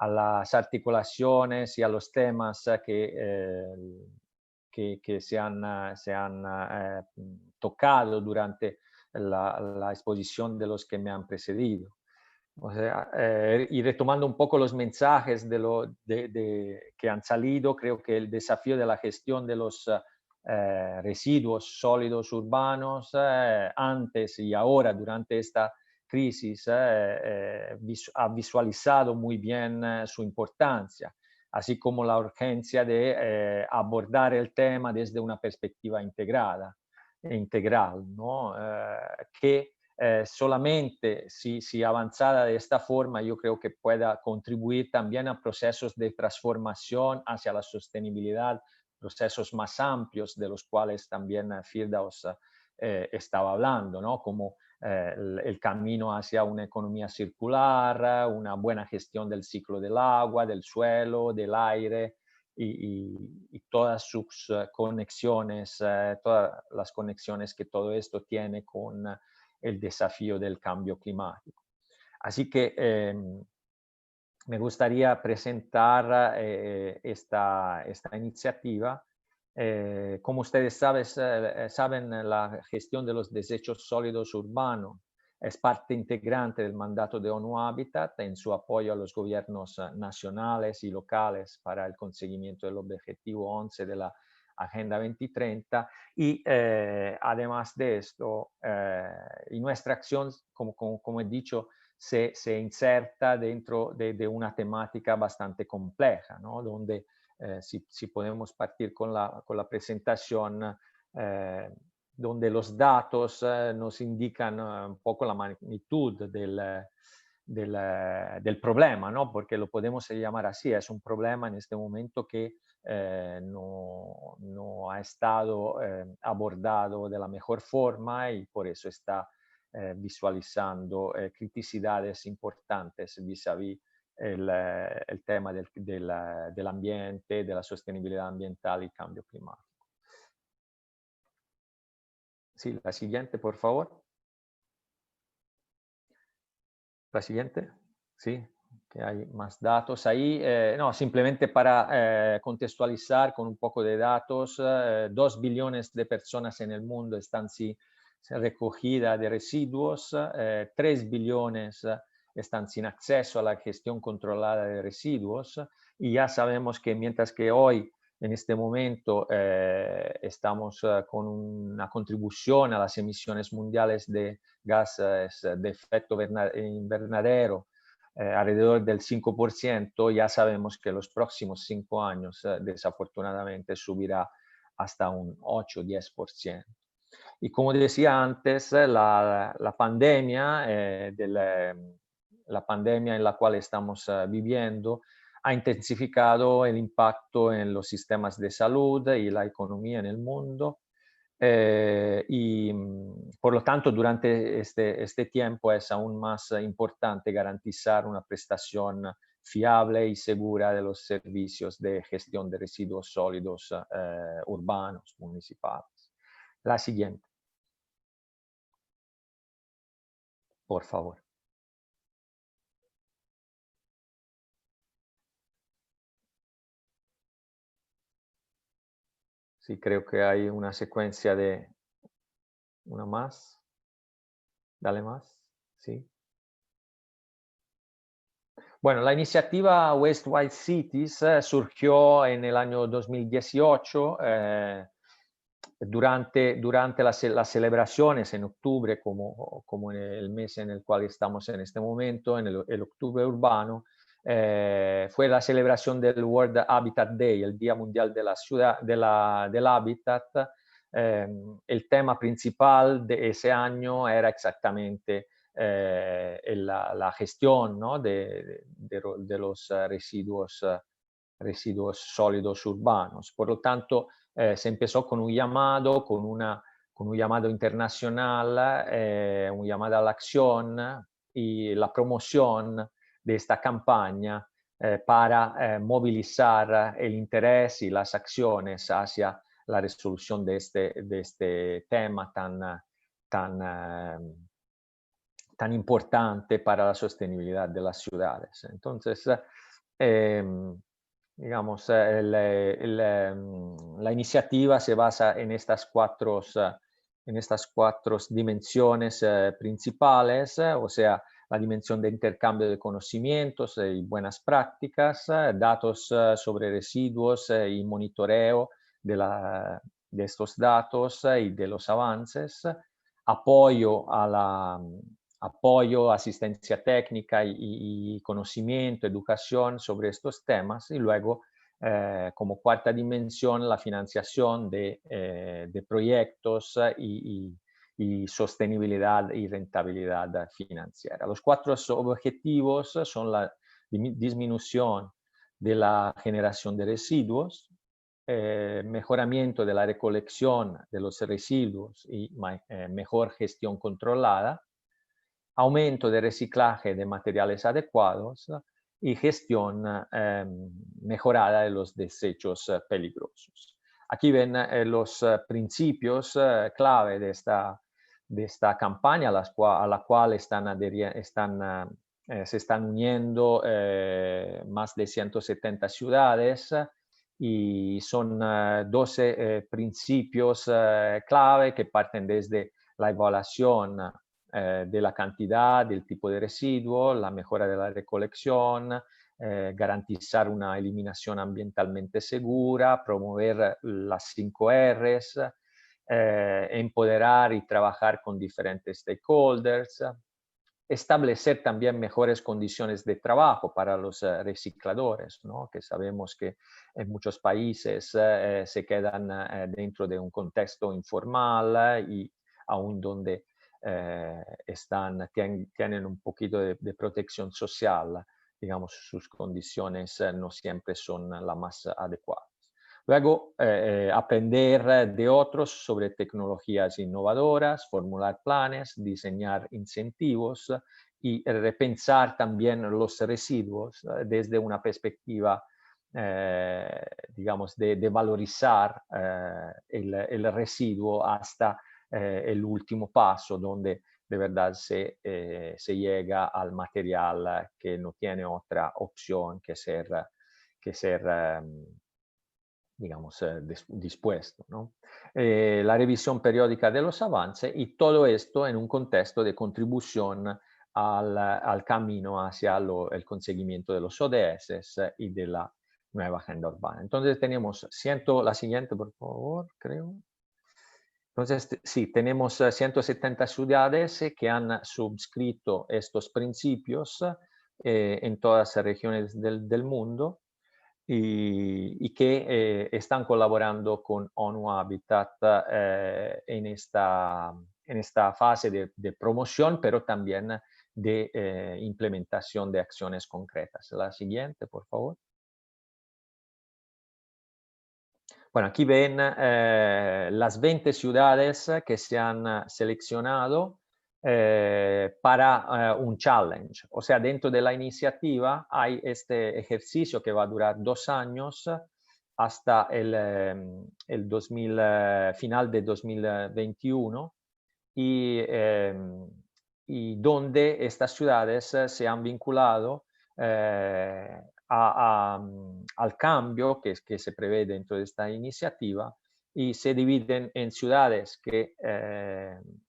las articulaciones y a los temas que se han tocado durante la exposición de los que me han precedido. O sea, y retomando un poco los mensajes que han salido, creo que el desafío de la gestión de los residuos sólidos urbanos antes y ahora durante esta crisis ha visualizado muy bien su importancia, así como la urgencia de abordar el tema desde una perspectiva integral, ¿no? Que solamente si avanzada de esta forma, yo creo que pueda contribuir también a procesos de transformación hacia la sostenibilidad, procesos más amplios de los cuales también Firdaus estaba hablando, ¿no? Como el camino hacia una economía circular, una buena gestión del ciclo del agua, del suelo, del aire y todas sus conexiones, todas las conexiones que todo esto tiene con el desafío del cambio climático. Así que me gustaría presentar esta iniciativa. Como ustedes saben, la gestión de los desechos sólidos urbanos es parte integrante del mandato de ONU Habitat en su apoyo a los gobiernos nacionales y locales para el conseguimiento del objetivo 11 de la Agenda 2030 y además de esto, y nuestra acción, como he dicho, se inserta dentro de una temática bastante compleja, ¿no? Donde si podemos partir con la presentación, donde los datos nos indican un poco la magnitud del problema, ¿no? Porque lo podemos llamar así, es un problema en este momento que no ha estado abordado de la mejor forma y por eso está visualizando criticidades importantes vis-a-vis el tema del ambiente, de la sostenibilidad ambiental y cambio climático. Sí, la siguiente, por favor. La siguiente, sí, que hay más datos ahí. No, simplemente para contextualizar con un poco de datos, 2 billones de personas en el mundo están recogidas de residuos, 3 billones están sin acceso a la gestión controlada de residuos y ya sabemos que mientras que hoy, en este momento, estamos con una contribución a las emisiones mundiales de gases de efecto invernadero alrededor del 5%, ya sabemos que los próximos 5 años desafortunadamente subirá hasta un 8-10%. Y como decía antes, la pandemia, la pandemia en la cual estamos viviendo ha intensificado el impacto en los sistemas de salud y la economía en el mundo. Por lo tanto, durante este tiempo es aún más importante garantizar una prestación fiable y segura de los servicios de gestión de residuos sólidos urbanos, municipales. La siguiente. Por favor. Sí, creo que hay una secuencia de una más. Dale más. Sí. Bueno, la iniciativa Waste Wide Cities surgió en el año 2018 durante las celebraciones en octubre, como en el mes en el cual estamos en este momento, en el octubre urbano, fue la celebración del World Habitat Day, el Día Mundial de la Ciudad, del Hábitat. El tema principal de ese año era exactamente la gestión, ¿no?, de los residuos sólidos urbanos. Por lo tanto, se empezó con un llamado, con un llamado internacional, un llamado a la acción y la promoción de esta campaña para movilizar el interés y las acciones hacia la resolución de este tema tan importante para la sostenibilidad de las ciudades. Entonces, digamos, la iniciativa se basa en estas cuatro dimensiones principales, o sea, la dimensión de intercambio de conocimientos y buenas prácticas, datos sobre residuos y monitoreo de estos datos y de los avances, apoyo, asistencia técnica y conocimiento, educación sobre estos temas, y luego, como cuarta dimensión, la financiación de proyectos y sostenibilidad y rentabilidad financiera. Los cuatro objetivos son la disminución de la generación de residuos, mejoramiento de la recolección de los residuos y mejor gestión controlada, aumento de reciclaje de materiales adecuados y gestión mejorada de los desechos peligrosos. Aquí ven los principios clave de esta campaña a la cual se están uniendo más de 170 ciudades, y son 12 principios clave que parten desde la evaluación de la cantidad, del tipo de residuo, la mejora de la recolección, garantizar una eliminación ambientalmente segura, promover las 5 Rs, empoderar y trabajar con diferentes stakeholders, establecer también mejores condiciones de trabajo para los recicladores, ¿no?, que sabemos que en muchos países se quedan dentro de un contexto informal y aún donde tienen un poquito de protección social, digamos, sus condiciones no siempre son las más adecuadas. Luego, aprender de otros sobre tecnologías innovadoras, formular planes, diseñar incentivos y repensar también los residuos desde una perspectiva, digamos, de valorizar el residuo hasta el último paso, donde de verdad se llega al material que no tiene otra opción que ser digamos, dispuesto, ¿no? La revisión periódica de los avances, y todo esto en un contexto de contribución al camino hacia el conseguimiento de los ODS y de la nueva agenda urbana. Entonces tenemos la siguiente, por favor, creo. Entonces, sí, tenemos 170 ciudades que han suscrito estos principios en todas las regiones del mundo. y que están colaborando con ONU Habitat en esta fase de promoción, pero también de implementación de acciones concretas. La siguiente, por favor. Bueno, aquí ven las 20 ciudades que se han seleccionado para un challenge. O sea, dentro de la iniciativa hay este ejercicio que va a durar 2 años hasta el final de 2021 y donde estas ciudades se han vinculado al cambio que se prevé dentro de esta iniciativa y se dividen en ciudades que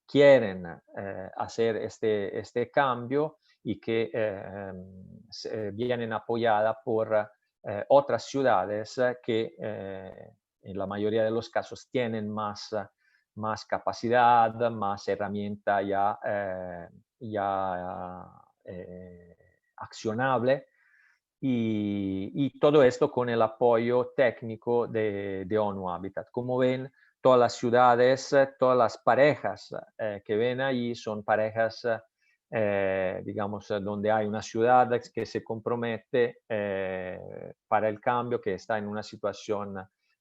quieren hacer este cambio y que vienen apoyadas por otras ciudades que en la mayoría de los casos tienen más capacidad, más herramienta ya accionable y todo esto con el apoyo técnico de ONU Habitat. Como ven, todas las ciudades, todas las parejas que ven ahí son parejas, digamos, donde hay una ciudad que se compromete para el cambio, que está en una situación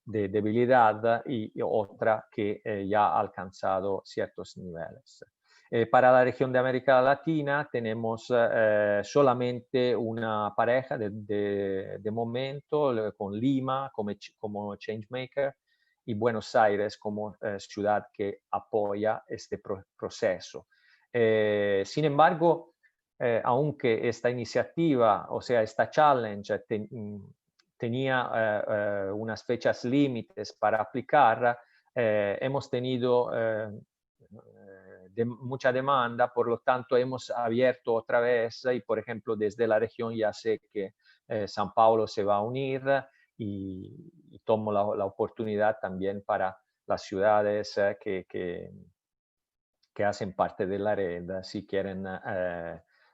de debilidad y otra que ya ha alcanzado ciertos niveles. Para la región de América Latina tenemos solamente una pareja de momento, con Lima como changemaker y Buenos Aires como ciudad que apoya este proceso. Sin embargo, aunque esta iniciativa, o sea, esta challenge tenía unas fechas límites para aplicar, hemos tenido mucha demanda, por lo tanto hemos abierto otra vez y por ejemplo desde la región ya sé que San Paulo se va a unir y tomo la oportunidad también para las ciudades que hacen parte de la red si quieren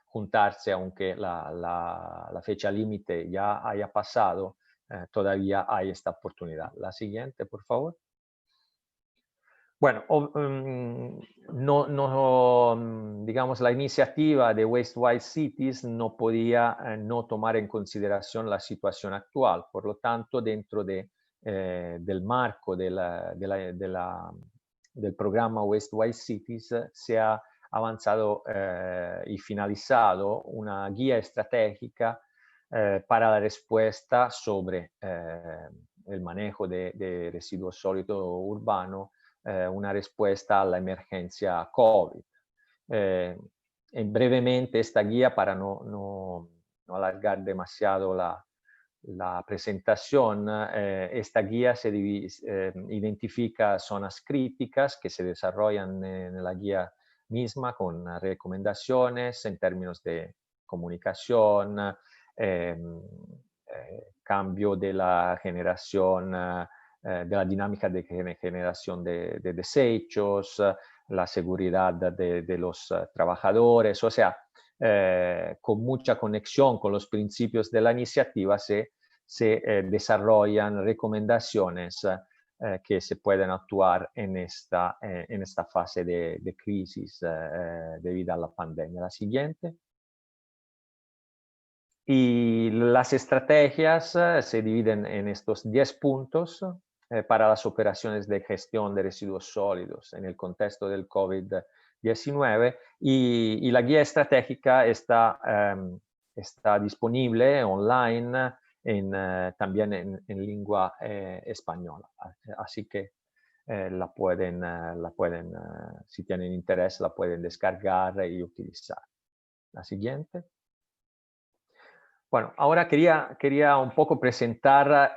juntarse, aunque la fecha límite ya haya pasado, todavía hay esta oportunidad. La siguiente, por favor. Bueno, digamos, la iniciativa de Waste Wise Cities no podía no tomar en consideración la situación actual. Por lo tanto, dentro del marco del programa Waste Wise Cities se ha avanzado y finalizado una guía estratégica para la respuesta sobre el manejo de residuos sólidos urbanos, una respuesta a la emergencia COVID. Brevemente esta guía, para no alargar demasiado la presentación, esta guía identifica zonas críticas que se desarrollan en la guía misma con recomendaciones en términos de comunicación, cambio de la generación de la dinámica de generación de desechos, la seguridad de los trabajadores, o sea, con mucha conexión con los principios de la iniciativa se desarrollan recomendaciones que se pueden actuar en esta fase de crisis debido a la pandemia. La siguiente. Y las estrategias se dividen en estos 10 puntos para las operaciones de gestión de residuos sólidos en el contexto del COVID-19 y la guía estratégica está disponible online también en lengua española. Así que la pueden, si tienen interés, la pueden descargar y utilizar. La siguiente. Bueno, ahora quería un poco presentar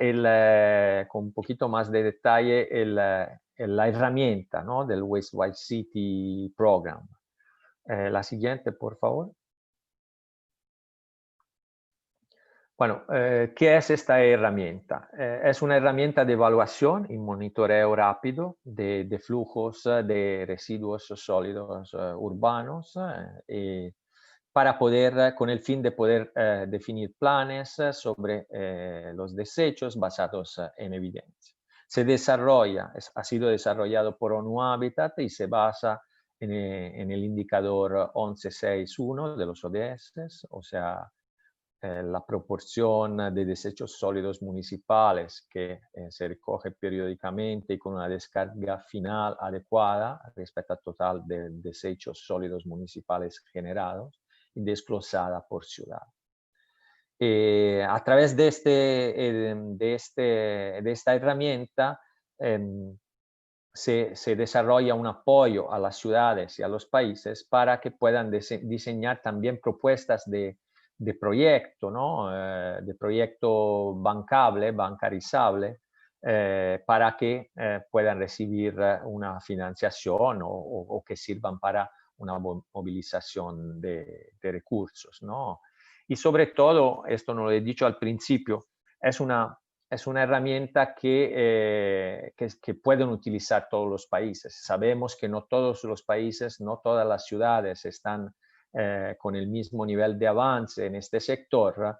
con un poquito más de detalle la herramienta, ¿no?, del Waste Wise City Program. La siguiente, por favor. Bueno, ¿qué es esta herramienta? Es una herramienta de evaluación y monitoreo rápido de flujos de residuos sólidos urbanos con el fin de poder definir planes sobre los desechos basados en evidencia. Ha sido desarrollado por ONU Habitat y se basa en el indicador 1161 de los ODS, o sea, la proporción de desechos sólidos municipales que se recoge periódicamente y con una descarga final adecuada respecto al total de desechos sólidos municipales generados y desglosada por ciudad. A través de esta herramienta se desarrolla un apoyo a las ciudades y a los países para que puedan diseñar también propuestas de proyecto, ¿no? De proyecto bancarizable, para que puedan recibir una financiación o que sirvan para una movilización de recursos, ¿no? Y sobre todo, esto no lo he dicho al principio, es una herramienta que pueden utilizar todos los países. Sabemos que no todos los países, no todas las ciudades están con el mismo nivel de avance en este sector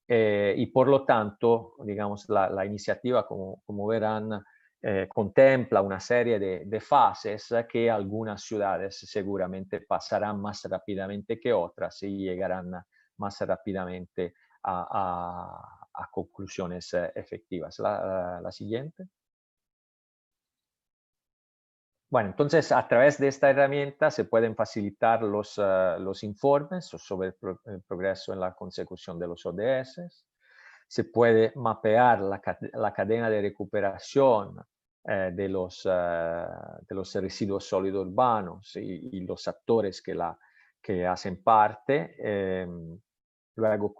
y por lo tanto, digamos, la iniciativa, como verán, contempla una serie de fases que algunas ciudades seguramente pasarán más rápidamente que otras y llegarán más rápidamente a conclusiones efectivas. La siguiente. Bueno, entonces a través de esta herramienta se pueden facilitar los informes sobre el progreso en la consecución de los ODS. Se puede mapear la cadena de recuperación de los residuos sólidos urbanos y los actores que hacen parte. Luego,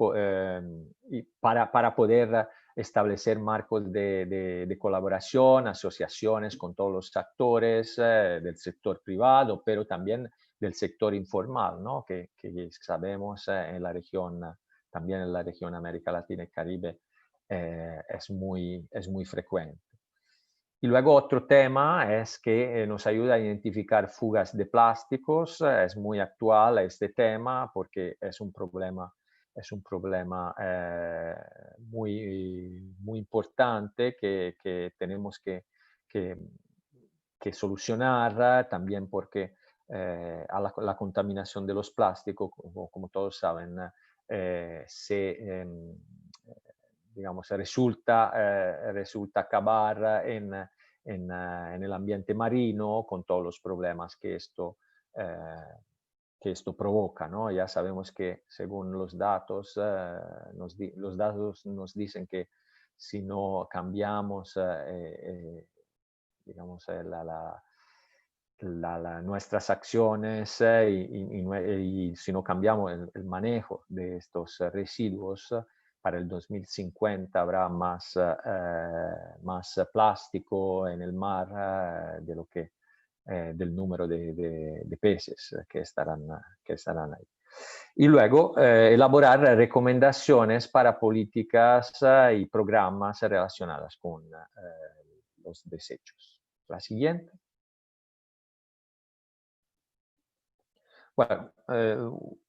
para poder establecer marcos de colaboración, asociaciones con todos los actores del sector privado, pero también del sector informal, ¿no? que sabemos en la región, también en la región América Latina y Caribe, es muy frecuente. Y luego otro tema es que nos ayuda a identificar fugas de plásticos. Es muy actual este tema porque es un problema muy importante que tenemos que solucionar, también porque la contaminación de los plásticos, como todos saben, digamos, resulta acabar en el ambiente marino con todos los problemas que esto provoca, ¿no? Ya sabemos que según los datos, nos dicen que si no cambiamos, digamos, nuestras acciones y si no cambiamos el manejo de estos residuos, para el 2050 habrá más plástico en el mar de lo que del número de peces que estarán ahí. Y luego elaborar recomendaciones para políticas y programas relacionadas con los desechos. La siguiente. Bueno,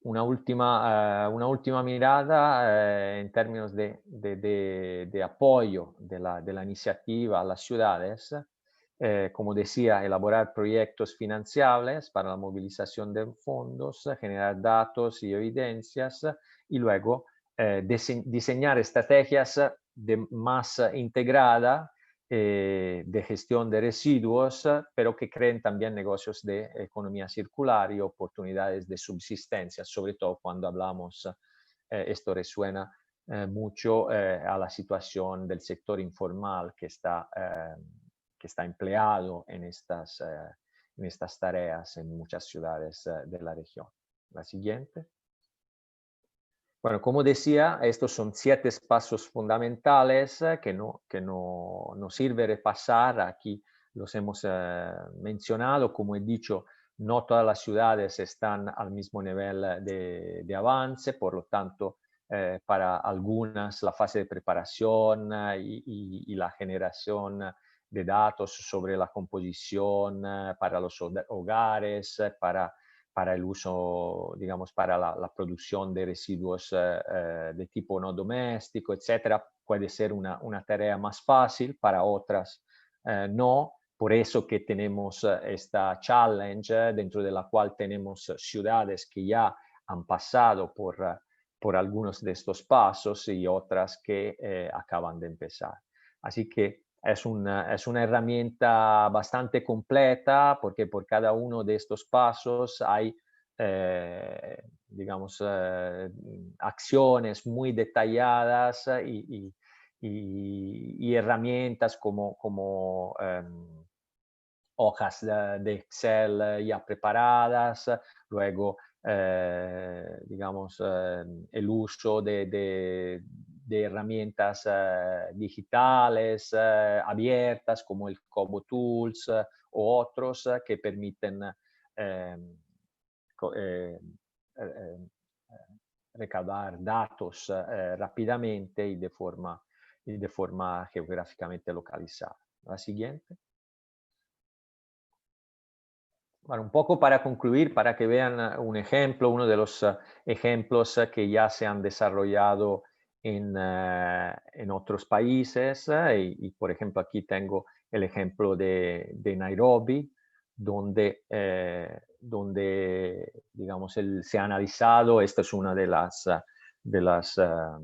una última mirada en términos de apoyo de la iniciativa a las ciudades. Como decía, elaborar proyectos financiables para la movilización de fondos, generar datos y evidencias y luego diseñar estrategias más integrada de gestión de residuos, pero que creen también negocios de economía circular y oportunidades de subsistencia, sobre todo cuando hablamos, esto resuena mucho a la situación del sector informal que está empleado en estas tareas en muchas ciudades de la región. La siguiente. Bueno, como decía, estos son 7 pasos fundamentales que no sirve repasar. Aquí los hemos mencionado. Como he dicho, no todas las ciudades están al mismo nivel de avance, por lo tanto, para algunas la fase de preparación y la generación de datos sobre la composición para los hogares, para el uso, digamos, para la producción de residuos de tipo no doméstico, etcétera, puede ser una tarea más fácil, para otras no. Por eso que tenemos esta challenge dentro de la cual tenemos ciudades que ya han pasado por algunos de estos pasos y otras que acaban de empezar. Así que es una herramienta bastante completa porque por cada uno de estos pasos hay, digamos, acciones muy detalladas y herramientas como hojas de Excel ya preparadas, luego, digamos, el uso de herramientas digitales abiertas como el Kobo Tools o otros que permiten recabar datos rápidamente y de forma geográficamente localizada. La siguiente. Bueno, un poco para concluir, para que vean un ejemplo, uno de los ejemplos que ya se han desarrollado en otros países. Y, por ejemplo, aquí tengo el ejemplo de Nairobi, donde digamos, se ha analizado, esta es una de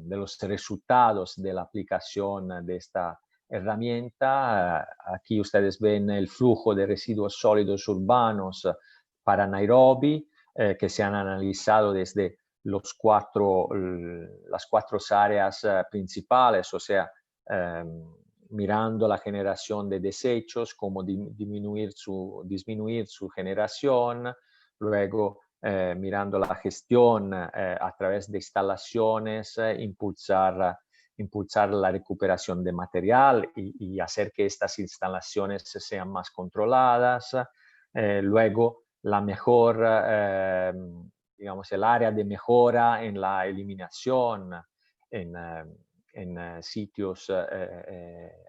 los resultados de la aplicación de esta herramienta. Aquí ustedes ven el flujo de residuos sólidos urbanos para Nairobi, que se han analizado desde las cuatro áreas principales, o sea, mirando la generación de desechos, cómo disminuir su generación, luego mirando la gestión a través de instalaciones, impulsar la recuperación de material y hacer que estas instalaciones sean más controladas. Luego, la mejor, digamos, el área de mejora en la eliminación en sitios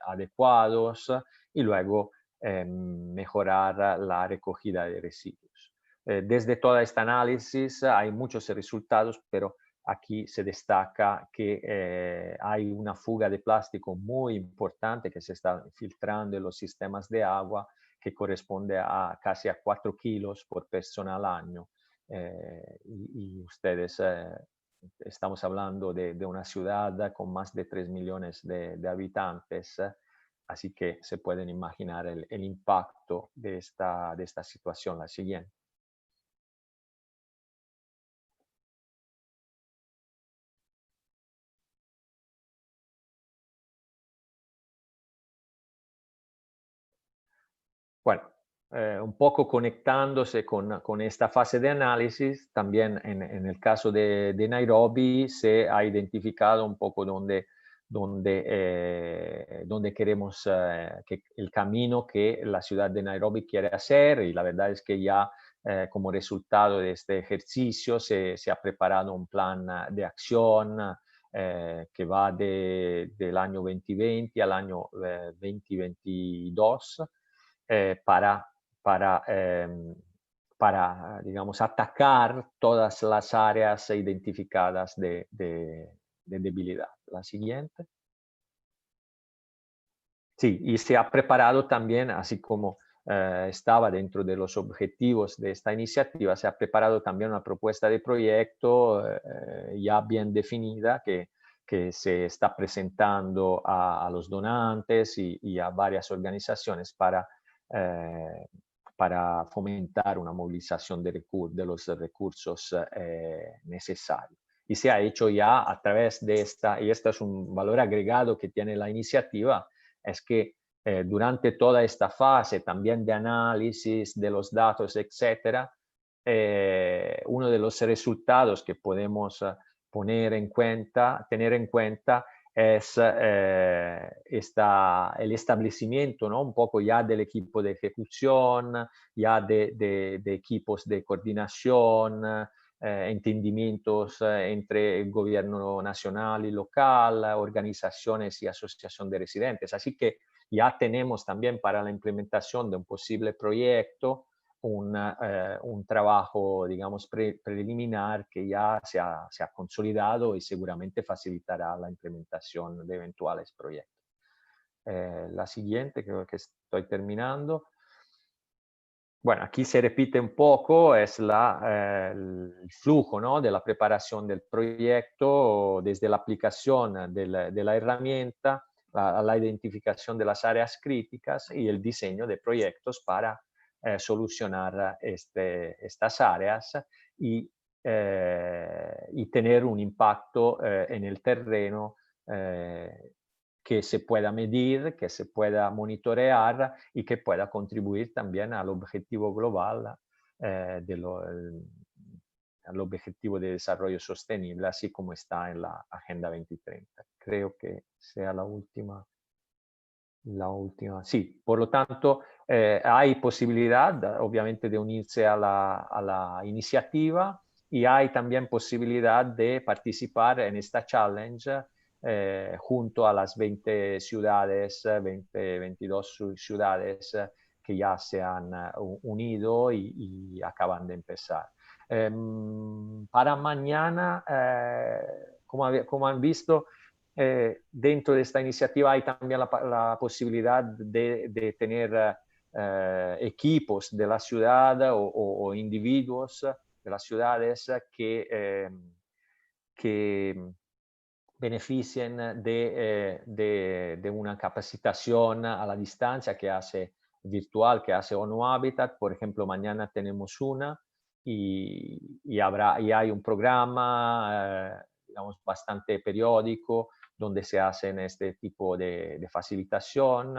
adecuados y luego mejorar la recogida de residuos. Desde toda esta análisis hay muchos resultados, pero aquí se destaca que hay una fuga de plástico muy importante que se está filtrando en los sistemas de agua, que corresponde a casi 4 kilos por persona al año. Y ustedes, estamos hablando de una ciudad con más de 3 millones de habitantes, así que se pueden imaginar el impacto de esta situación. La siguiente. Bueno, un poco conectándose con esta fase de análisis, también en el caso de Nairobi se ha identificado un poco dónde queremos que el camino que la ciudad de Nairobi quiere hacer, y la verdad es que ya como resultado de este ejercicio se ha preparado un plan de acción que va del año 2020 al año 2022 para, digamos, atacar todas las áreas identificadas de debilidad. La siguiente. Sí, y se ha preparado también, así como estaba dentro de los objetivos de esta iniciativa, se ha preparado también una propuesta de proyecto ya bien definida que se está presentando a los donantes y a varias organizaciones para fomentar una movilización de los recursos necesarios. Y se ha hecho ya a través de esta, y este es un valor agregado que tiene la iniciativa, es que durante toda esta fase también de análisis de los datos, etcétera, uno de los resultados que podemos tener en cuenta es el establecimiento, ¿no? Un poco ya del equipo de ejecución, ya de equipos de coordinación, entendimientos entre el gobierno nacional y local, organizaciones y asociación de residentes. Así que ya tenemos también para la implementación de un posible proyecto un trabajo, digamos, preliminar que ya se ha consolidado y seguramente facilitará la implementación de eventuales proyectos. La siguiente, creo que estoy terminando. Bueno, aquí se repite un poco, es el flujo, ¿no?, de la preparación del proyecto, desde la aplicación de la herramienta a la identificación de las áreas críticas y el diseño de proyectos para solucionar estas áreas y tener un impacto en el terreno que se pueda medir, que se pueda monitorear y que pueda contribuir también al objetivo global, al objetivo de desarrollo sostenible, así como está en la Agenda 2030. Creo que sea la última. Sí, por lo tanto, hay posibilidad, obviamente, de unirse a la iniciativa y hay también posibilidad de participar en esta challenge junto a las 20 ciudades, 22 ciudades que ya se han unido y acaban de empezar. Para mañana, como han visto, dentro de esta iniciativa hay también la posibilidad de tener equipos de la ciudad o individuos de las ciudades que beneficien de una capacitación a la distancia que hace virtual, que hace ONU Habitat. Por ejemplo, mañana tenemos una y hay un programa digamos, bastante periódico donde se hacen este tipo de facilitación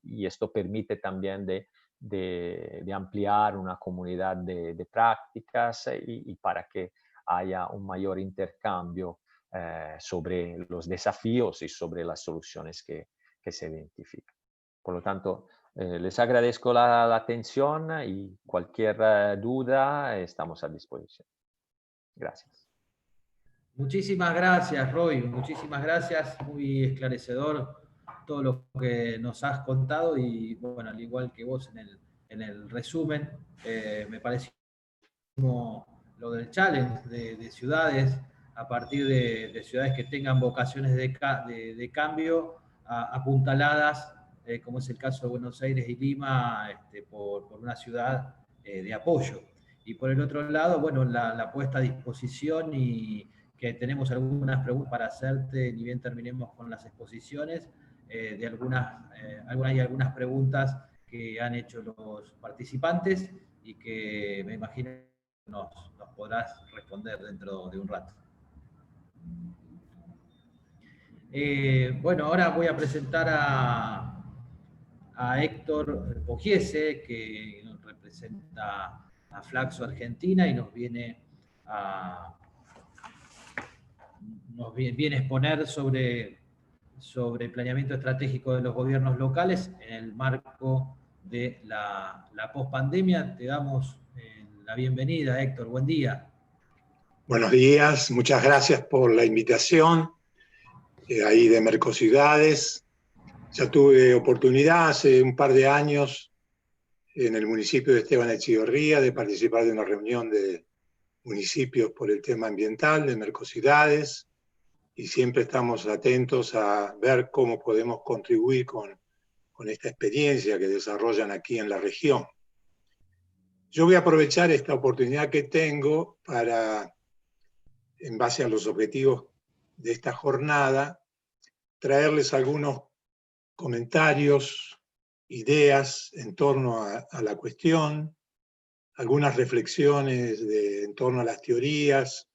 y esto permite también de ampliar una comunidad de prácticas y para que haya un mayor intercambio sobre los desafíos y sobre las soluciones que se identifican. Por lo tanto, les agradezco la atención y cualquier duda estamos a disposición. Gracias. Muchísimas gracias, Roy. Muchísimas gracias. Muy esclarecedor todo lo que nos has contado y, bueno, al igual que vos en el resumen, me pareció como lo del challenge de ciudades, a partir de ciudades que tengan vocaciones de cambio apuntaladas, como es el caso de Buenos Aires y Lima, por una ciudad de apoyo. Y por el otro lado, bueno, la puesta a disposición y que tenemos algunas preguntas para hacerte, ni bien terminemos con las exposiciones, de algunas preguntas que han hecho los participantes y que me imagino nos podrás responder dentro de un rato. Bueno, ahora voy a presentar a Héctor Pogiese, que nos representa a Flaxo Argentina y nos viene a exponer sobre planeamiento estratégico de los gobiernos locales en el marco de la pospandemia. Te damos la bienvenida, Héctor. Buen día. Buenos días, muchas gracias por la invitación ahí de Mercociudades. Ya tuve oportunidad hace un par de años en el municipio de Esteban Echeverría de participar de una reunión de municipios por el tema ambiental de Mercociudades y siempre estamos atentos a ver cómo podemos contribuir con esta experiencia que desarrollan aquí en la región. Yo voy a aprovechar esta oportunidad que tengo para, en base a los objetivos de esta jornada, traerles algunos comentarios, ideas en torno a la cuestión, algunas reflexiones en torno a las teorías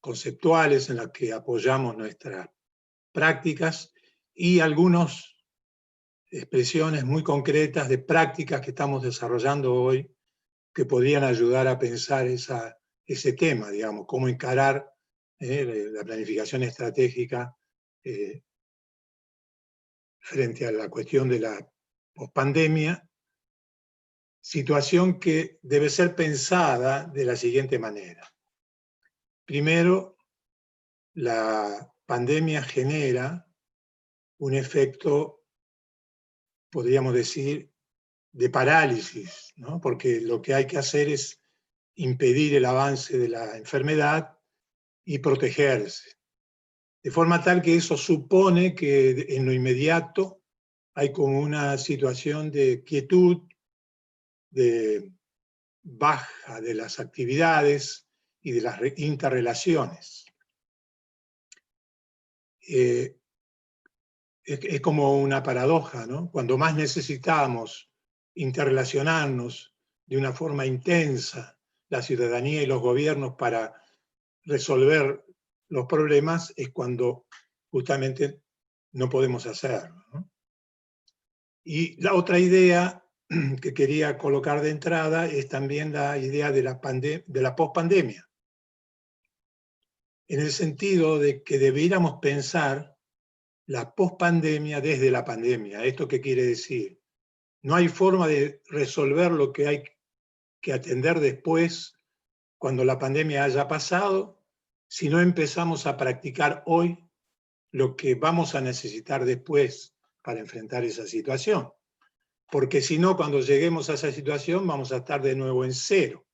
conceptuales en las que apoyamos nuestras prácticas y algunas expresiones muy concretas de prácticas que estamos desarrollando hoy que podrían ayudar a pensar ese tema, digamos, cómo encarar la planificación estratégica frente a la cuestión de la pospandemia, situación que debe ser pensada de la siguiente manera. Primero, la pandemia genera un efecto, podríamos decir, de parálisis, ¿no? Porque lo que hay que hacer es impedir el avance de la enfermedad y protegerse. De forma tal que eso supone que en lo inmediato hay como una situación de quietud, de baja de las actividades y de las interrelaciones. Es como una paradoja, ¿no? Cuando más necesitamos interrelacionarnos de una forma intensa, la ciudadanía y los gobiernos, para resolver los problemas, es cuando justamente no podemos hacerlo, ¿no? Y la otra idea que quería colocar de entrada es también la idea de la pospandemia, en el sentido de que debiéramos pensar la pospandemia desde la pandemia. ¿Esto qué quiere decir? No hay forma de resolver lo que hay que atender después, cuando la pandemia haya pasado, si no empezamos a practicar hoy lo que vamos a necesitar después para enfrentar esa situación. Porque si no, cuando lleguemos a esa situación vamos a estar de nuevo en cero.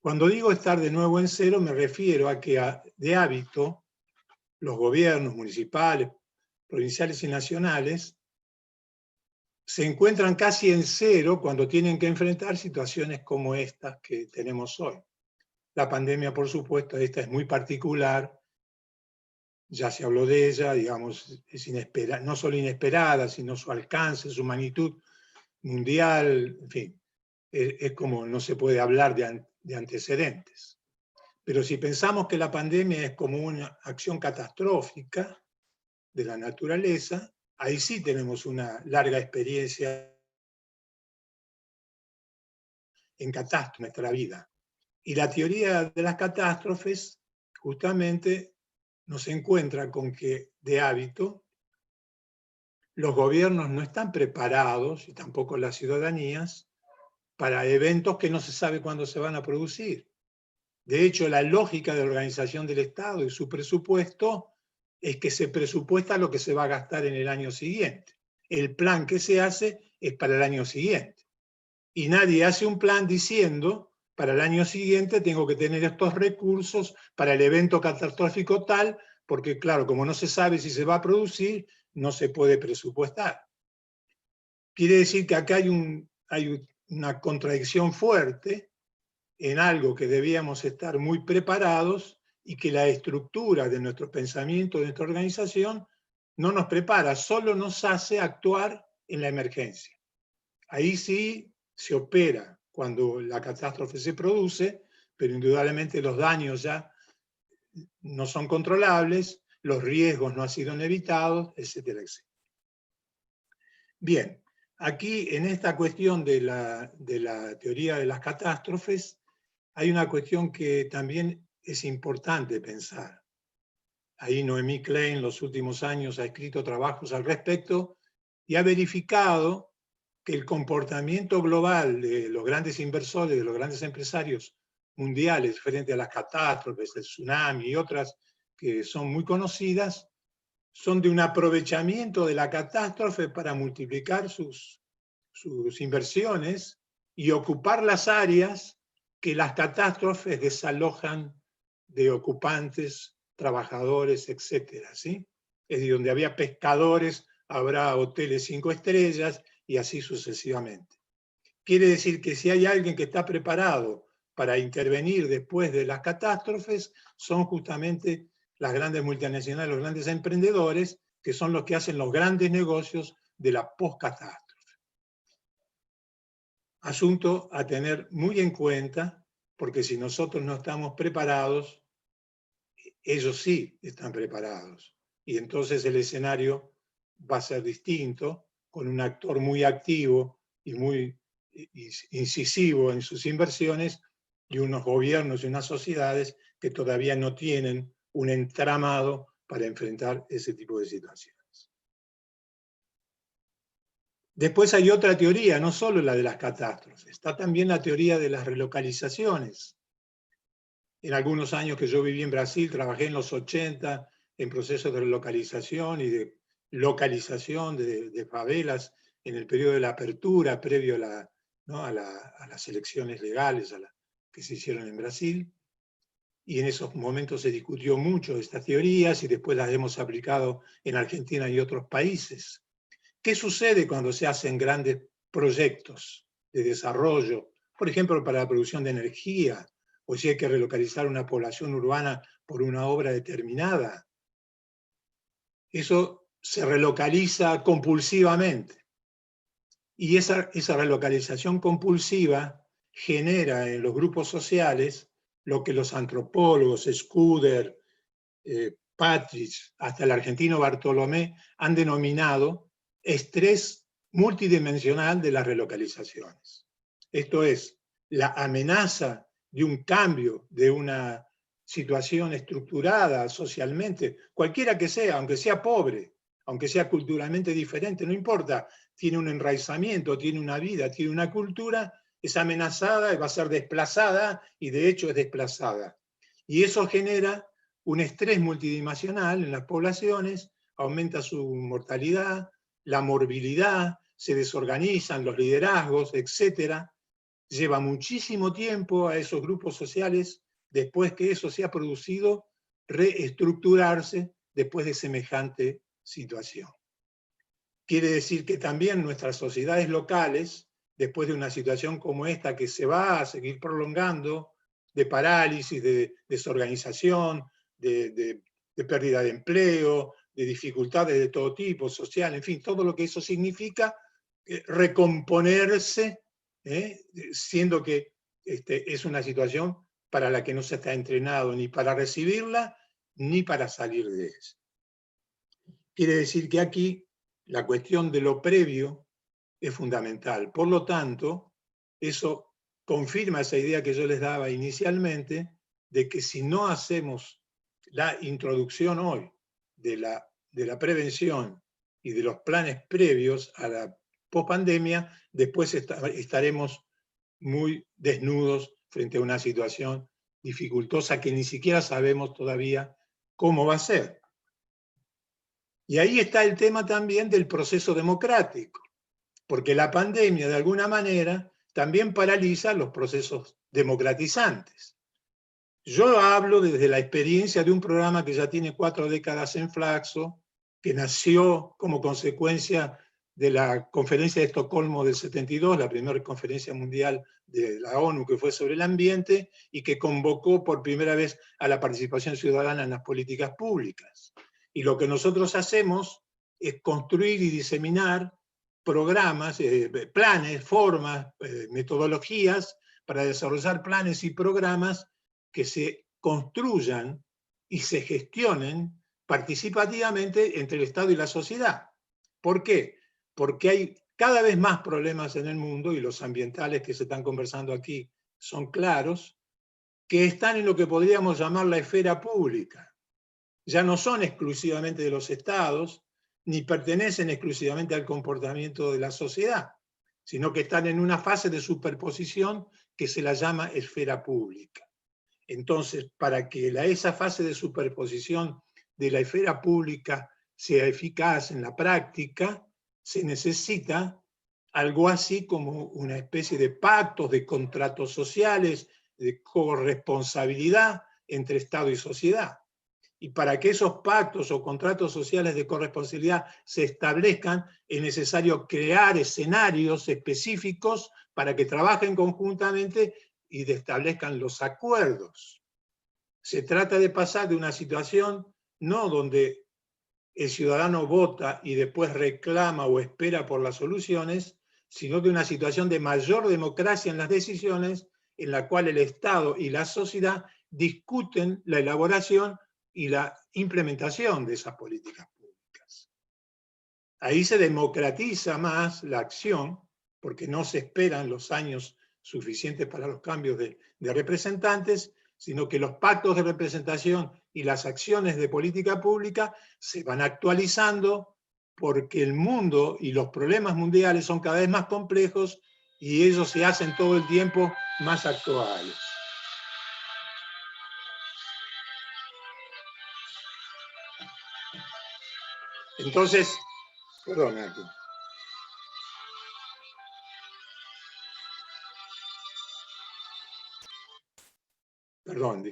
Cuando digo estar de nuevo en cero, me refiero a que de hábito los gobiernos municipales, provinciales y nacionales se encuentran casi en cero cuando tienen que enfrentar situaciones como estas que tenemos hoy. La pandemia, por supuesto, esta es muy particular, ya se habló de ella, digamos, es inesperada, no solo inesperada, sino su alcance, su magnitud mundial, en fin, es como no se puede hablar de antecedentes. Pero si pensamos que la pandemia es como una acción catastrófica de la naturaleza, ahí sí tenemos una larga experiencia en catástrofes en nuestra vida. Y la teoría de las catástrofes justamente nos encuentra con que, de hábito, los gobiernos no están preparados, y tampoco las ciudadanías, para eventos que no se sabe cuándo se van a producir. De hecho, la lógica de organización del Estado y su presupuesto es que se presupuesta lo que se va a gastar en el año siguiente. El plan que se hace es para el año siguiente. Y nadie hace un plan diciendo, para el año siguiente tengo que tener estos recursos para el evento catastrófico tal, porque claro, como no se sabe si se va a producir, no se puede presupuestar. Quiere decir que acá hay una contradicción fuerte en algo que debíamos estar muy preparados y que la estructura de nuestro pensamiento, de nuestra organización, no nos prepara, solo nos hace actuar en la emergencia. Ahí sí se opera cuando la catástrofe se produce, pero indudablemente los daños ya no son controlables, los riesgos no han sido evitados, etcétera, etcétera. Bien, aquí en esta cuestión de la teoría de las catástrofes, hay una cuestión que también es importante pensar. Ahí Noemí Klein en los últimos años ha escrito trabajos al respecto y ha verificado que el comportamiento global de los grandes inversores, de los grandes empresarios mundiales frente a las catástrofes, el tsunami y otras que son muy conocidas, son de un aprovechamiento de la catástrofe para multiplicar sus inversiones y ocupar las áreas que las catástrofes desalojan de ocupantes, trabajadores, etc. ¿sí? Es decir, donde había pescadores, habrá hoteles 5 estrellas y así sucesivamente. Quiere decir que si hay alguien que está preparado para intervenir después de las catástrofes, son justamente las grandes multinacionales, los grandes emprendedores, que son los que hacen los grandes negocios de la postcatástrofe. Asunto a tener muy en cuenta, porque si nosotros no estamos preparados, ellos sí están preparados. Y entonces el escenario va a ser distinto, con un actor muy activo y muy incisivo en sus inversiones, y unos gobiernos y unas sociedades que todavía no tienen un entramado para enfrentar ese tipo de situaciones. Después hay otra teoría, no solo la de las catástrofes, está también la teoría de las relocalizaciones. En algunos años que yo viví en Brasil, trabajé en los 80 en procesos de relocalización y de localización de favelas en el periodo de la apertura, previo a las elecciones legales que se hicieron en Brasil, y en esos momentos se discutió mucho estas teorías y después las hemos aplicado en Argentina y otros países. ¿Qué sucede cuando se hacen grandes proyectos de desarrollo, por ejemplo, para la producción de energía, o si hay que relocalizar una población urbana por una obra determinada? Eso se relocaliza compulsivamente. Y esa relocalización compulsiva genera en los grupos sociales lo que los antropólogos, Scudder, Patrick, hasta el argentino Bartolomé, han denominado estrés multidimensional de las relocalizaciones. Esto es, la amenaza de un cambio, de una situación estructurada socialmente, cualquiera que sea, aunque sea pobre, aunque sea culturalmente diferente, no importa, tiene un enraizamiento, tiene una vida, tiene una cultura, es amenazada, va a ser desplazada y de hecho es desplazada. Y eso genera un estrés multidimensional en las poblaciones, aumenta su mortalidad, la morbilidad, se desorganizan los liderazgos, etc. Lleva muchísimo tiempo a esos grupos sociales, después que eso se ha producido, reestructurarse después de semejante situación. Quiere decir que también nuestras sociedades locales, después de una situación como esta que se va a seguir prolongando, de parálisis, de desorganización, de pérdida de empleo, de dificultades de todo tipo, social, en fin, todo lo que eso significa, recomponerse, siendo que es una situación para la que no se está entrenado ni para recibirla, ni para salir de ella. Quiere decir que aquí la cuestión de lo previo es fundamental. Por lo tanto, eso confirma esa idea que yo les daba inicialmente, de que si no hacemos la introducción hoy de la prevención y de los planes previos a la pospandemia, después estaremos muy desnudos frente a una situación dificultosa que ni siquiera sabemos todavía cómo va a ser. Y ahí está el tema también del proceso democrático, porque la pandemia de alguna manera también paraliza los procesos democratizantes. Yo hablo desde la experiencia de un programa que ya tiene 4 décadas en Flaxo, que nació como consecuencia de la Conferencia de Estocolmo del 72, la primera conferencia mundial de la ONU que fue sobre el ambiente, y que convocó por primera vez a la participación ciudadana en las políticas públicas. Y lo que nosotros hacemos es construir y diseminar programas, planes, formas, metodologías para desarrollar planes y programas que se construyan y se gestionen participativamente entre el Estado y la sociedad. ¿Por qué? Porque hay cada vez más problemas en el mundo, y los ambientales que se están conversando aquí son claros, que están en lo que podríamos llamar la esfera pública. Ya no son exclusivamente de los estados, ni pertenecen exclusivamente al comportamiento de la sociedad, sino que están en una fase de superposición que se la llama esfera pública. Entonces, para que esa fase de superposición de la esfera pública sea eficaz en la práctica, se necesita algo así como una especie de pactos, de contratos sociales, de corresponsabilidad entre Estado y sociedad. Y para que esos pactos o contratos sociales de corresponsabilidad se establezcan, es necesario crear escenarios específicos para que trabajen conjuntamente y establezcan los acuerdos. Se trata de pasar de una situación no donde el ciudadano vota y después reclama o espera por las soluciones, sino de una situación de mayor democracia en las decisiones, en la cual el Estado y la sociedad discuten la elaboración y la implementación de esas políticas públicas. Ahí se democratiza más la acción, porque no se esperan los años suficientes para los cambios de representantes, sino que los pactos de representación y las acciones de política pública se van actualizando porque el mundo y los problemas mundiales son cada vez más complejos y ellos se hacen todo el tiempo más actuales. Entonces, perdón, aquí. perdón,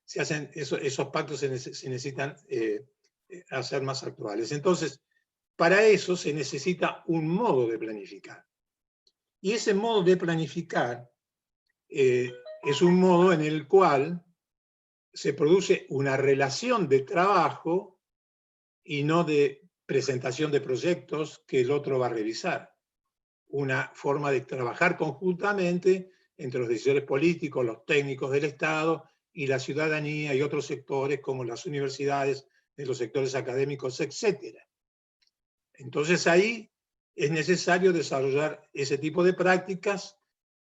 se hacen, esos pactos se necesitan hacer más actuales. Entonces, para eso se necesita un modo de planificar. Y ese modo de planificar es un modo en el cual se produce una relación de trabajo y no de presentación de proyectos que el otro va a revisar. Una forma de trabajar conjuntamente entre los decisores políticos, los técnicos del Estado y la ciudadanía y otros sectores como las universidades, de los sectores académicos, etc. Entonces ahí es necesario desarrollar ese tipo de prácticas.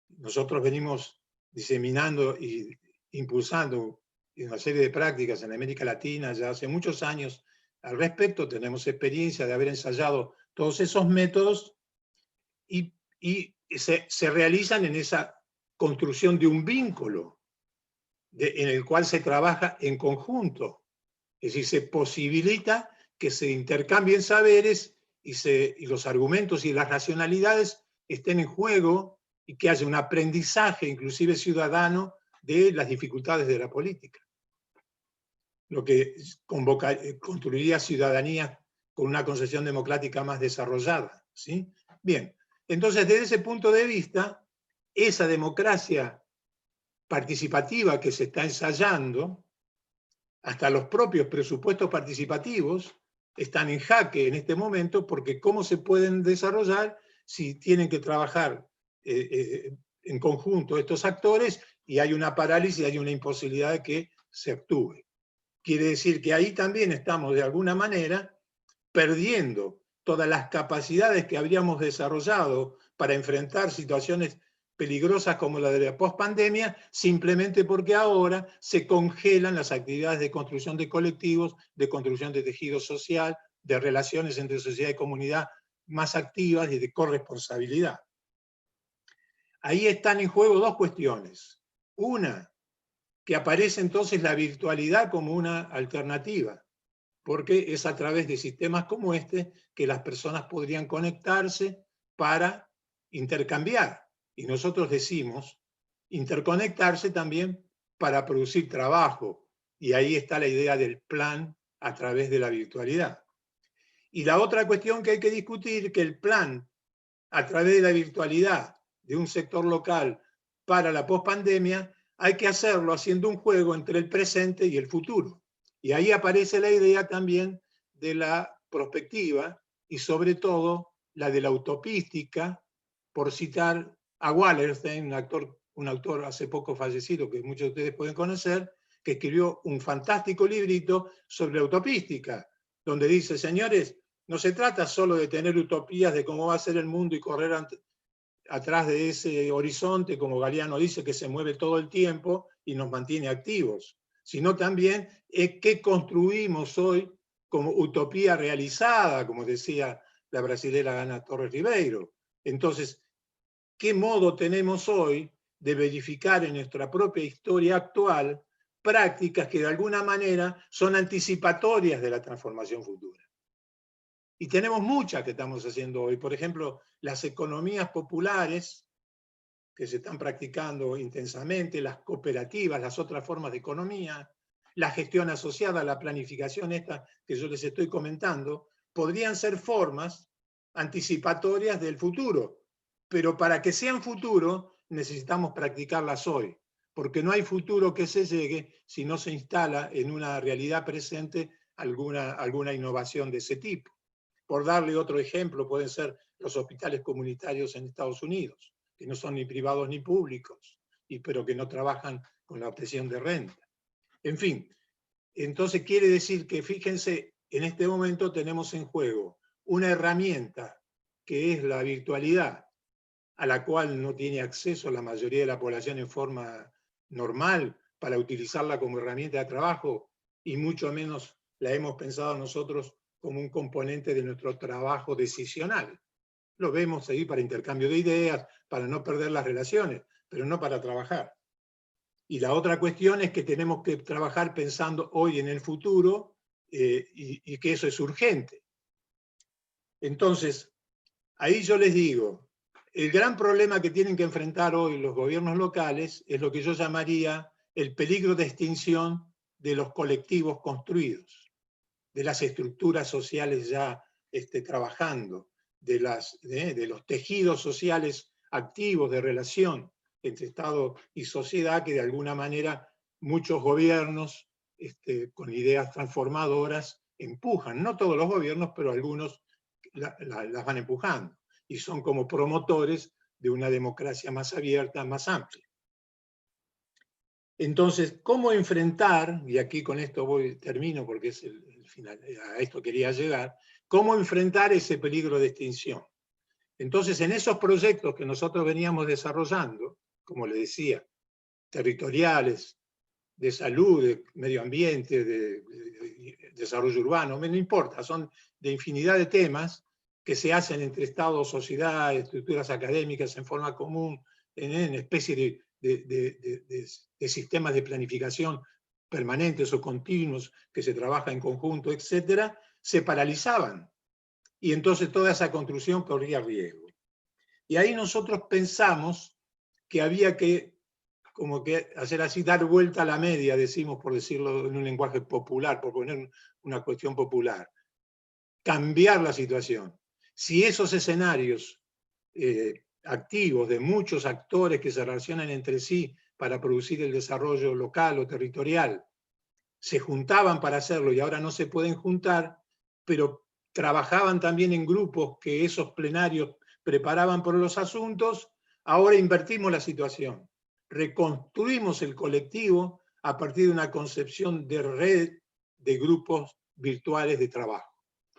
Nosotros venimos diseminando y impulsando una serie de prácticas en América Latina ya hace muchos años al respecto. Tenemos experiencia de haber ensayado todos esos métodos y se realizan en esa construcción de un vínculo en el cual se trabaja en conjunto. Es decir, se posibilita que se intercambien saberes y los argumentos y las racionalidades estén en juego y que haya un aprendizaje, inclusive ciudadano, de las dificultades de la política. Lo que construiría ciudadanía con una concepción democrática más desarrollada, ¿sí? Bien, entonces desde ese punto de vista, esa democracia participativa que se está ensayando, hasta los propios presupuestos participativos están en jaque en este momento, porque ¿cómo se pueden desarrollar si tienen que trabajar en conjunto estos actores y hay una parálisis, hay una imposibilidad de que se actúe? Quiere decir que ahí también estamos de alguna manera perdiendo todas las capacidades que habríamos desarrollado para enfrentar situaciones peligrosas como la de la pospandemia, simplemente porque ahora se congelan las actividades de construcción de colectivos, de construcción de tejido social, de relaciones entre sociedad y comunidad más activas y de corresponsabilidad. Ahí están en juego dos cuestiones. Una, que aparece entonces la virtualidad como una alternativa, porque es a través de sistemas como este que las personas podrían conectarse para intercambiar. Y nosotros decimos interconectarse también para producir trabajo. Y ahí está la idea del plan a través de la virtualidad. Y la otra cuestión que hay que discutir, que el plan a través de la virtualidad de un sector local para la pospandemia, hay que hacerlo haciendo un juego entre el presente y el futuro. Y ahí aparece la idea también de la prospectiva y sobre todo la de la utopística, por citar a Wallerstein, un autor hace poco fallecido que muchos de ustedes pueden conocer, que escribió un fantástico librito sobre la utopística, donde dice, señores, no se trata solo de tener utopías de cómo va a ser el mundo y correr atrás de ese horizonte, como Galeano dice, que se mueve todo el tiempo y nos mantiene activos, sino también qué construimos hoy como utopía realizada, como decía la brasilera Ana Torres Ribeiro. Entonces, ¿qué modo tenemos hoy de verificar en nuestra propia historia actual prácticas que de alguna manera son anticipatorias de la transformación futura? Y tenemos muchas que estamos haciendo hoy. Por ejemplo, las economías populares que se están practicando intensamente, las cooperativas, las otras formas de economía, la gestión asociada, la planificación esta que yo les estoy comentando, podrían ser formas anticipatorias del futuro. Pero para que sean futuro necesitamos practicarlas hoy, porque no hay futuro que se llegue si no se instala en una realidad presente alguna innovación de ese tipo. Por darle otro ejemplo, pueden ser los hospitales comunitarios en Estados Unidos, que no son ni privados ni públicos, pero que no trabajan con la obtención de renta. En fin, entonces quiere decir que, fíjense, en este momento tenemos en juego una herramienta que es la virtualidad, a la cual no tiene acceso la mayoría de la población en forma normal para utilizarla como herramienta de trabajo, y mucho menos la hemos pensado nosotros como un componente de nuestro trabajo decisional. Lo vemos ahí para intercambio de ideas, para no perder las relaciones, pero no para trabajar. Y la otra cuestión es que tenemos que trabajar pensando hoy en el futuro y que eso es urgente. Entonces, ahí yo les digo, el gran problema que tienen que enfrentar hoy los gobiernos locales es lo que yo llamaría el peligro de extinción de los colectivos construidos, de las estructuras sociales ya trabajando, de los tejidos sociales activos de relación entre Estado y sociedad, que de alguna manera muchos gobiernos con ideas transformadoras empujan. No todos los gobiernos, pero algunos las van empujando, y son como promotores de una democracia más abierta, más amplia. Entonces, ¿cómo enfrentar, y aquí con esto termino porque es el final, a esto quería llegar, cómo enfrentar ese peligro de extinción? Entonces, en esos proyectos que nosotros veníamos desarrollando, como le decía, territoriales, de salud, de medio ambiente, de desarrollo urbano, no importa, son de infinidad de temas que se hacen entre Estado, sociedad, estructuras académicas en forma común, en especie de sistemas de planificación permanentes o continuos que se trabaja en conjunto, etcétera, se paralizaban. Y entonces toda esa construcción corría riesgo. Y ahí nosotros pensamos que había que como que hacer así, dar vuelta a la media, decimos, por decirlo en un lenguaje popular, por poner una cuestión popular. Cambiar la situación. Si esos escenarios activos de muchos actores que se relacionan entre sí para producir el desarrollo local o territorial, se juntaban para hacerlo y ahora no se pueden juntar, pero trabajaban también en grupos que esos plenarios preparaban por los asuntos, ahora invertimos la situación. Reconstruimos el colectivo a partir de una concepción de red de grupos virtuales de trabajo.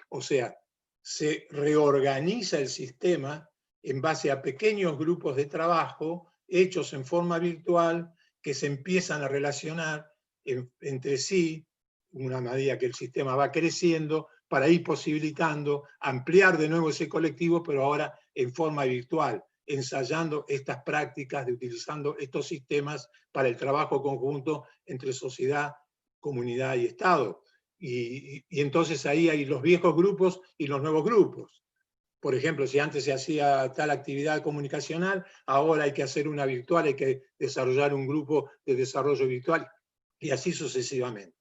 O sea, se reorganiza el sistema en base a pequeños grupos de trabajo hechos en forma virtual que se empiezan a relacionar entre sí, una medida que el sistema va creciendo, para ir posibilitando ampliar de nuevo ese colectivo, pero ahora en forma virtual, ensayando estas prácticas de utilizando estos sistemas para el trabajo conjunto entre sociedad, comunidad y Estado. Y entonces ahí hay los viejos grupos y los nuevos grupos. Por ejemplo, si antes se hacía tal actividad comunicacional, ahora hay que hacer una virtual, hay que desarrollar un grupo de desarrollo virtual, y así sucesivamente.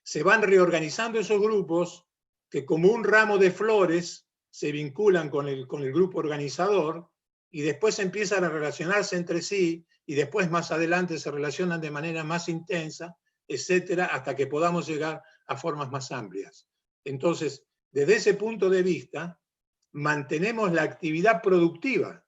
Se van reorganizando esos grupos que como un ramo de flores se vinculan con el grupo organizador, y después empiezan a relacionarse entre sí, y después más adelante se relacionan de manera más intensa, etcétera, hasta que podamos llegar a formas más amplias. Entonces, desde ese punto de vista, mantenemos la actividad productiva,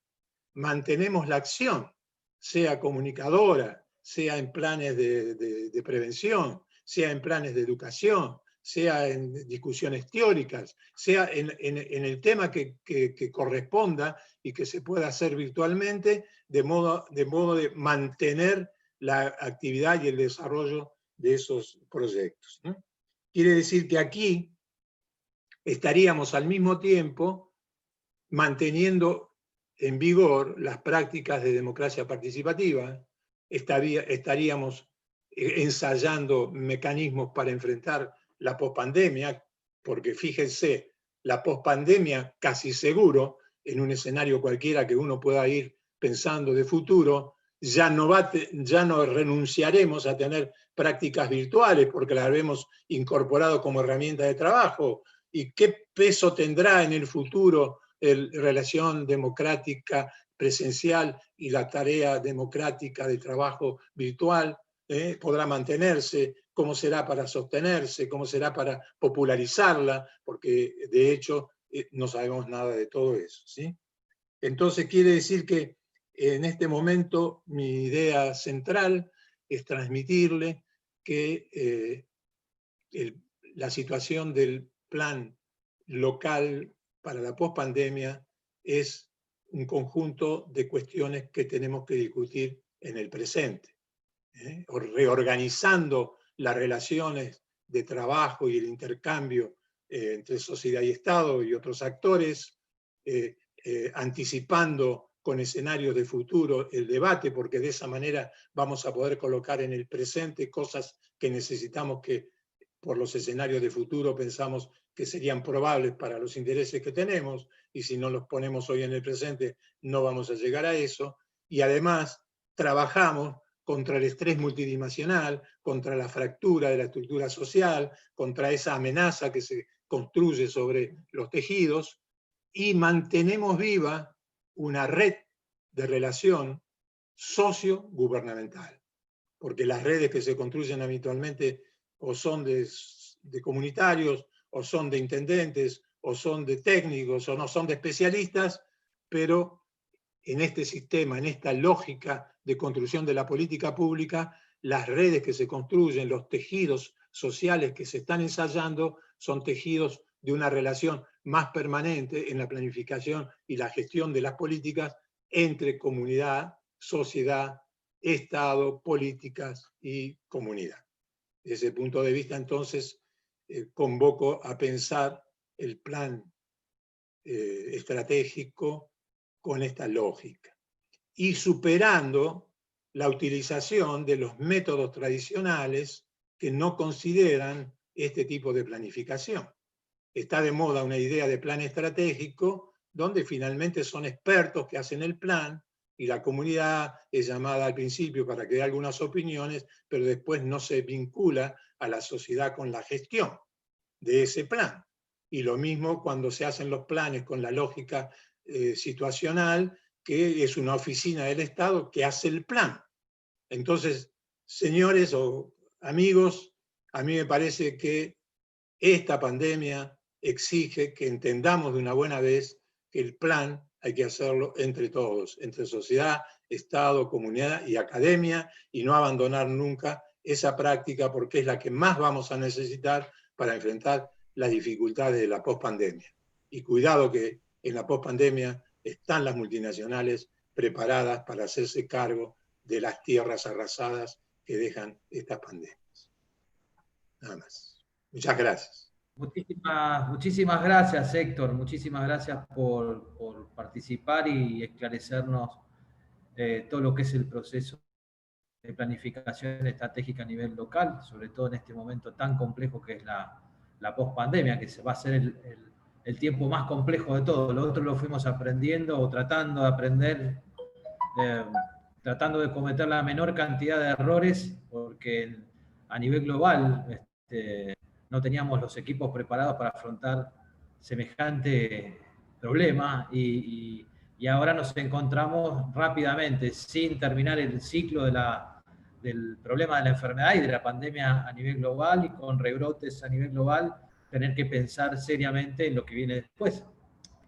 mantenemos la acción, sea comunicadora, sea en planes de prevención, sea en planes de educación, sea en discusiones teóricas, sea en el tema que corresponda y que se pueda hacer virtualmente, de modo de mantener la actividad y el desarrollo de esos proyectos, ¿no? Quiere decir que aquí estaríamos al mismo tiempo manteniendo en vigor las prácticas de democracia participativa, estaríamos ensayando mecanismos para enfrentar la pospandemia, porque fíjense, la pospandemia casi seguro, en un escenario cualquiera que uno pueda ir pensando de futuro, ya no renunciaremos a tener prácticas virtuales porque las habremos incorporado como herramienta de trabajo. ¿Y qué peso tendrá en el futuro la relación democrática presencial y la tarea democrática de trabajo virtual? ¿Podrá mantenerse? ¿Cómo será para sostenerse? ¿Cómo será para popularizarla? Porque de hecho no sabemos nada de todo eso, ¿sí? Entonces quiere decir que en este momento mi idea central es transmitirle que la situación del plan local para la pospandemia es un conjunto de cuestiones que tenemos que discutir en el presente, reorganizando las relaciones de trabajo y el intercambio entre sociedad y Estado y otros actores, anticipando con escenarios de futuro el debate, porque de esa manera vamos a poder colocar en el presente cosas que necesitamos que por los escenarios de futuro pensamos que serían probables para los intereses que tenemos, y si no los ponemos hoy en el presente no vamos a llegar a eso. Y además trabajamos contra el estrés multidimensional, contra la fractura de la estructura social, contra esa amenaza que se construye sobre los tejidos, y mantenemos viva una red de relación socio-gubernamental. Porque las redes que se construyen habitualmente o son de comunitarios, o son de intendentes, o son de técnicos, o no son de especialistas, pero en este sistema, en esta lógica de construcción de la política pública, las redes que se construyen, los tejidos sociales que se están ensayando, son tejidos de una relación más permanente en la planificación y la gestión de las políticas entre comunidad, sociedad, Estado, políticas y comunidad. Desde ese punto de vista, entonces, convoco a pensar el plan estratégico con esta lógica y superando la utilización de los métodos tradicionales que no consideran este tipo de planificación. Está de moda una idea de plan estratégico donde finalmente son expertos que hacen el plan y la comunidad es llamada al principio para que dé algunas opiniones, pero después no se vincula a la sociedad con la gestión de ese plan. Y lo mismo cuando se hacen los planes con la lógica situacional, que es una oficina del Estado que hace el plan. Entonces, señores o amigos, a mí me parece que esta pandemia exige que entendamos de una buena vez que el plan hay que hacerlo entre todos, entre sociedad, Estado, comunidad y academia, y no abandonar nunca esa práctica porque es la que más vamos a necesitar para enfrentar las dificultades de la pospandemia. Y cuidado que en la pospandemia están las multinacionales preparadas para hacerse cargo de las tierras arrasadas que dejan estas pandemias. Nada más. Muchas gracias. Muchísimas gracias, Héctor. Muchísimas gracias por participar y esclarecernos todo lo que es el proceso de planificación estratégica a nivel local, sobre todo en este momento tan complejo que es la pospandemia, que va a ser el tiempo más complejo de todo. Lo otro lo fuimos aprendiendo o tratando de aprender, tratando de cometer la menor cantidad de errores, porque a nivel global no teníamos los equipos preparados para afrontar semejante problema y ahora nos encontramos rápidamente, sin terminar el ciclo del problema de la enfermedad y de la pandemia a nivel global y con rebrotes a nivel global, tener que pensar seriamente en lo que viene después,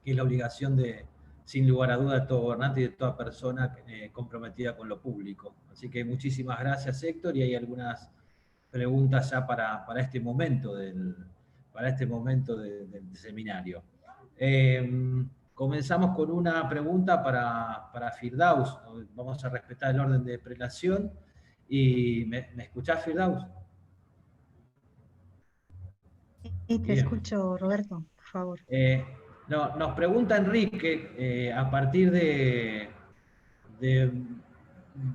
que es la obligación de, sin lugar a duda, de todo gobernante y de toda persona comprometida con lo público. Así que muchísimas gracias, Héctor, y hay algunas preguntas ya para este momento del seminario. Comenzamos con una pregunta para Firdaus. Vamos a respetar el orden de prelación. ¿Y me escuchás, Firdaus? Sí, te escucho, Roberto, por favor. Nos pregunta Enrique, a partir de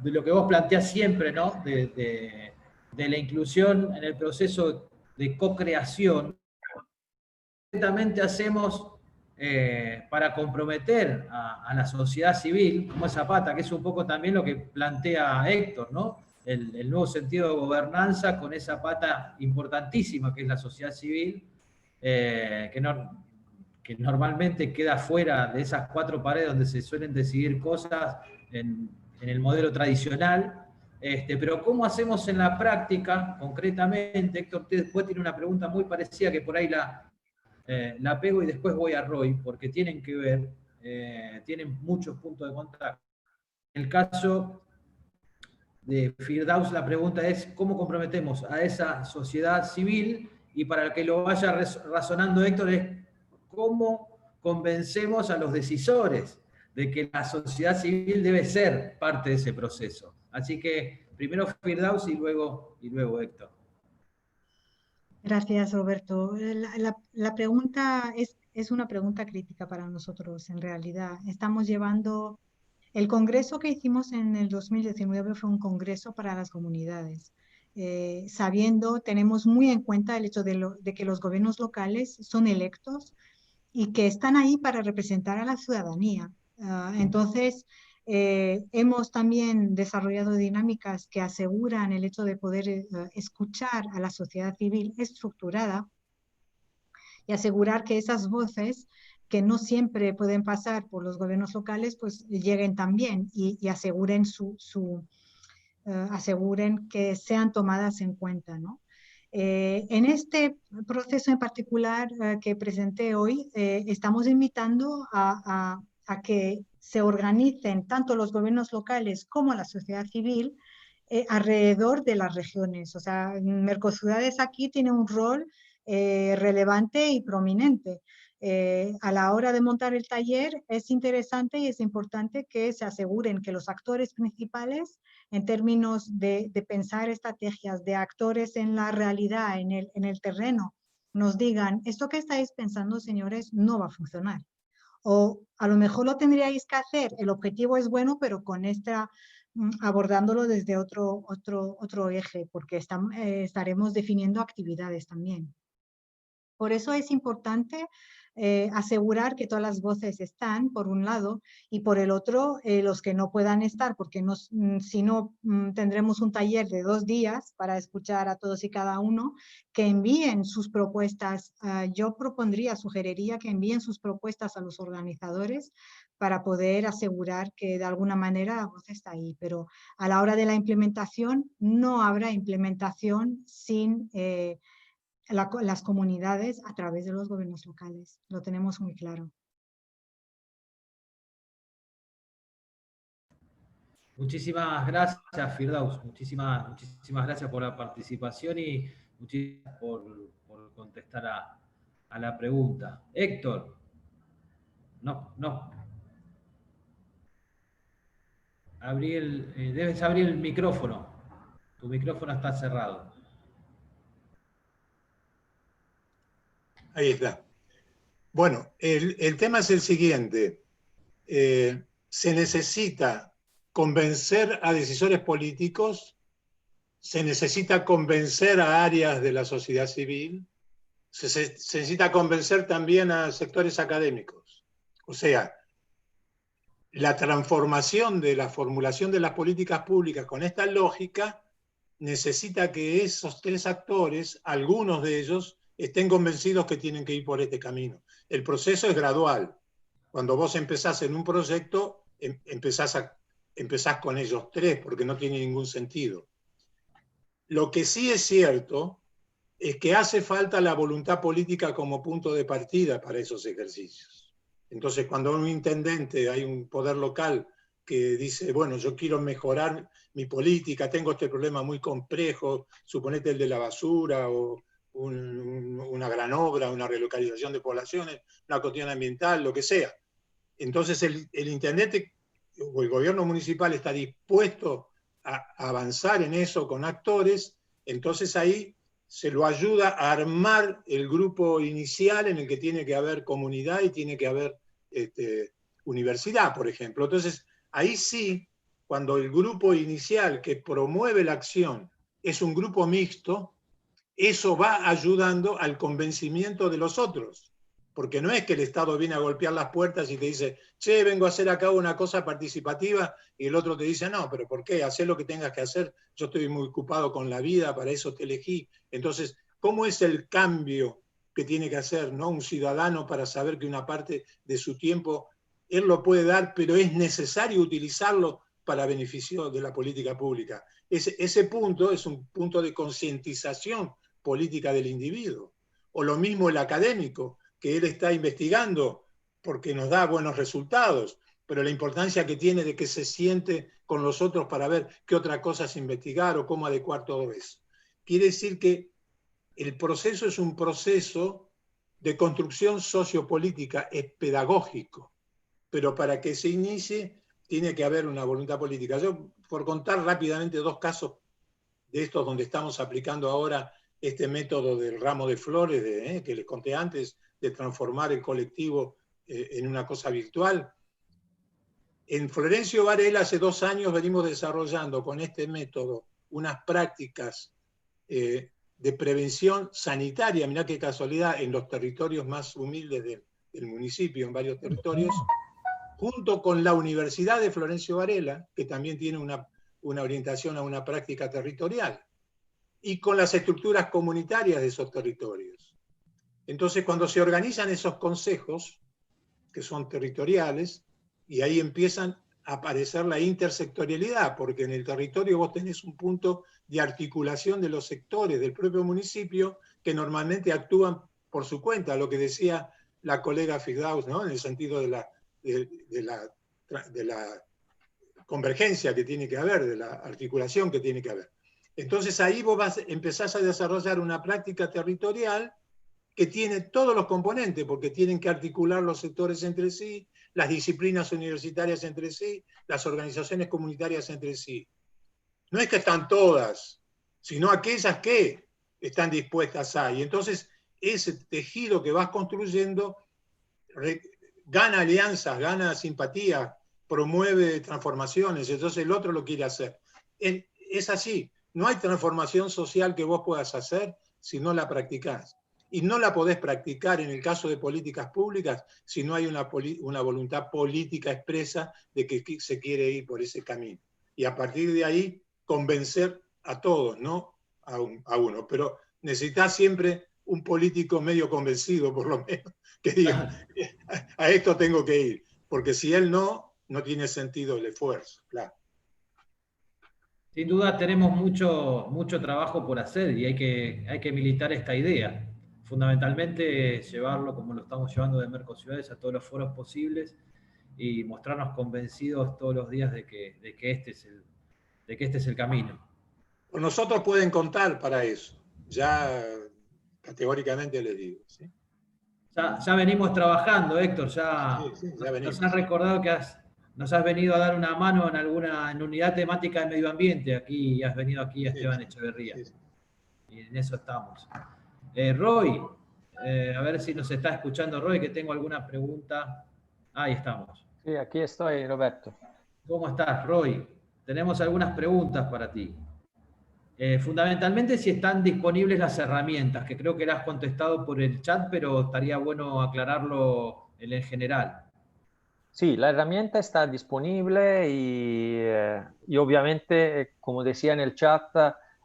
lo que vos planteás siempre, ¿no? De la inclusión en el proceso de co-creación, ¿qué concretamente hacemos para comprometer a la sociedad civil, como es Zapata, que es un poco también lo que plantea Héctor, ¿no? El nuevo sentido de gobernanza con esa pata importantísima que es la sociedad civil, que normalmente queda fuera de esas cuatro paredes donde se suelen decidir cosas en el modelo tradicional. Pero ¿cómo hacemos en la práctica, concretamente? Héctor, después tiene una pregunta muy parecida que por ahí la pego y después voy a Roy, porque tienen que ver, tienen muchos puntos de contacto. En el caso de Firdaus, la pregunta es ¿cómo comprometemos a esa sociedad civil? Y para que lo vaya razonando Héctor, es ¿cómo convencemos a los decisores de que la sociedad civil debe ser parte de ese proceso? Así que primero Firdaus y luego Héctor. Gracias, Roberto. La pregunta es una pregunta crítica para nosotros, en realidad. Estamos llevando... El congreso que hicimos en el 2019 fue un congreso para las comunidades. Tenemos muy en cuenta el hecho de que los gobiernos locales son electos y que están ahí para representar a la ciudadanía. Entonces, Hemos también desarrollado dinámicas que aseguran el hecho de poder escuchar a la sociedad civil estructurada y asegurar que esas voces que no siempre pueden pasar por los gobiernos locales, pues lleguen también y aseguren, aseguren que sean tomadas en cuenta, ¿no? En este proceso en particular que presenté hoy, estamos invitando a que se organicen tanto los gobiernos locales como la sociedad civil alrededor de las regiones. O sea, Mercociudades aquí tiene un rol relevante y prominente. A la hora de montar el taller es interesante y es importante que se aseguren que los actores principales, en términos de pensar estrategias de actores en la realidad, en el terreno, nos digan, esto que estáis pensando, señores, no va a funcionar. O a lo mejor lo tendríais que hacer, el objetivo es bueno, pero con abordándolo desde otro eje, porque estaremos definiendo actividades también. Por eso es importante asegurar que todas las voces están, por un lado, y por el otro, los que no puedan estar, porque si no tendremos un taller de 2 días para escuchar a todos y cada uno, que envíen sus propuestas. Yo sugeriría que envíen sus propuestas a los organizadores para poder asegurar que de alguna manera la voz está ahí. Pero a la hora de la implementación, no habrá implementación sin las comunidades a través de los gobiernos locales. Lo tenemos muy claro. Muchísimas gracias, Firdaus. Muchísimas gracias por la participación y muchísimas gracias por contestar a la pregunta. Héctor. No. Debes abrir el micrófono. Tu micrófono está cerrado. Ahí está. Bueno, el tema es el siguiente. Se necesita convencer a decisores políticos, se necesita convencer a áreas de la sociedad civil, se necesita convencer también a sectores académicos. O sea, la transformación de la formulación de las políticas públicas con esta lógica necesita que esos 3 actores, algunos de ellos, estén convencidos que tienen que ir por este camino. El proceso es gradual. Cuando vos empezás en un proyecto, empezás con ellos 3, porque no tiene ningún sentido. Lo que sí es cierto es que hace falta la voluntad política como punto de partida para esos ejercicios. Entonces, cuando un intendente, hay un poder local que dice, bueno, yo quiero mejorar mi política, tengo este problema muy complejo, suponete el de la basura o una gran obra, una relocalización de poblaciones, una cuestión ambiental, lo que sea. Entonces el intendente o el gobierno municipal está dispuesto a avanzar en eso con actores, entonces ahí se lo ayuda a armar el grupo inicial en el que tiene que haber comunidad y tiene que haber universidad, por ejemplo. Entonces, ahí sí, cuando el grupo inicial que promueve la acción es un grupo mixto, eso va ayudando al convencimiento de los otros. Porque no es que el Estado viene a golpear las puertas y te dice, che, vengo a hacer acá una cosa participativa, y el otro te dice, no, pero ¿por qué? Hacé lo que tengas que hacer, yo estoy muy ocupado con la vida, para eso te elegí. Entonces, ¿cómo es el cambio que tiene que hacer, ¿no?, un ciudadano para saber que una parte de su tiempo él lo puede dar, pero es necesario utilizarlo para beneficio de la política pública? Ese punto es un punto de concientización política del individuo. O lo mismo el académico, que él está investigando porque nos da buenos resultados, pero la importancia que tiene de que se siente con los otros para ver qué otra cosa es investigar o cómo adecuar todo eso. Quiere decir que el proceso es un proceso de construcción sociopolítica, es pedagógico, pero para que se inicie tiene que haber una voluntad política. Yo, por contar rápidamente 2 casos de estos donde estamos aplicando ahora este método del ramo de flores, que les conté antes, de transformar el colectivo en una cosa virtual. En Florencio Varela hace 2 años venimos desarrollando con este método unas prácticas de prevención sanitaria, mirá qué casualidad, en los territorios más humildes del municipio, en varios territorios, junto con la Universidad de Florencio Varela, que también tiene una orientación a una práctica territorial, y con las estructuras comunitarias de esos territorios. Entonces, cuando se organizan esos consejos, que son territoriales, y ahí empiezan a aparecer la intersectorialidad, porque en el territorio vos tenés un punto de articulación de los sectores del propio municipio que normalmente actúan por su cuenta, lo que decía la colega Firdaus, ¿no? En el sentido de la convergencia que tiene que haber, de la articulación que tiene que haber. Entonces ahí vos empezás a desarrollar una práctica territorial que tiene todos los componentes, porque tienen que articular los sectores entre sí, las disciplinas universitarias entre sí, las organizaciones comunitarias entre sí. No es que están todas, sino aquellas que están dispuestas a. Y entonces ese tejido que vas construyendo gana alianzas, gana simpatía, promueve transformaciones, entonces el otro lo quiere hacer. Es así, no hay transformación social que vos puedas hacer si no la practicás. Y no la podés practicar en el caso de políticas públicas si no hay una voluntad política expresa de que se quiere ir por ese camino. Y a partir de ahí convencer a todos, no a uno. Pero necesitas siempre un político medio convencido, por lo menos, que diga, a esto tengo que ir. Porque si él no tiene sentido el esfuerzo, claro. Sin duda tenemos mucho trabajo por hacer y hay que militar esta idea. Fundamentalmente llevarlo como lo estamos llevando de Mercociudades a todos los foros posibles y mostrarnos convencidos todos los días de que este es el camino. Con nosotros pueden contar para eso, ya categóricamente les digo. ¿Sí? Ya venimos trabajando, Héctor, ya venimos. Nos has recordado que nos has venido a dar una mano en unidad temática de medio ambiente, aquí has venido aquí a Esteban Echeverría. Sí. Y en eso estamos. Roy, a ver si nos está escuchando Roy, que tengo alguna pregunta. Ahí estamos. Sí, aquí estoy, Roberto. ¿Cómo estás, Roy? Tenemos algunas preguntas para ti. Fundamentalmente si están disponibles las herramientas, que creo que las has contestado por el chat, pero estaría bueno aclararlo en general. Sí, la herramienta está disponible y obviamente, como decía en el chat,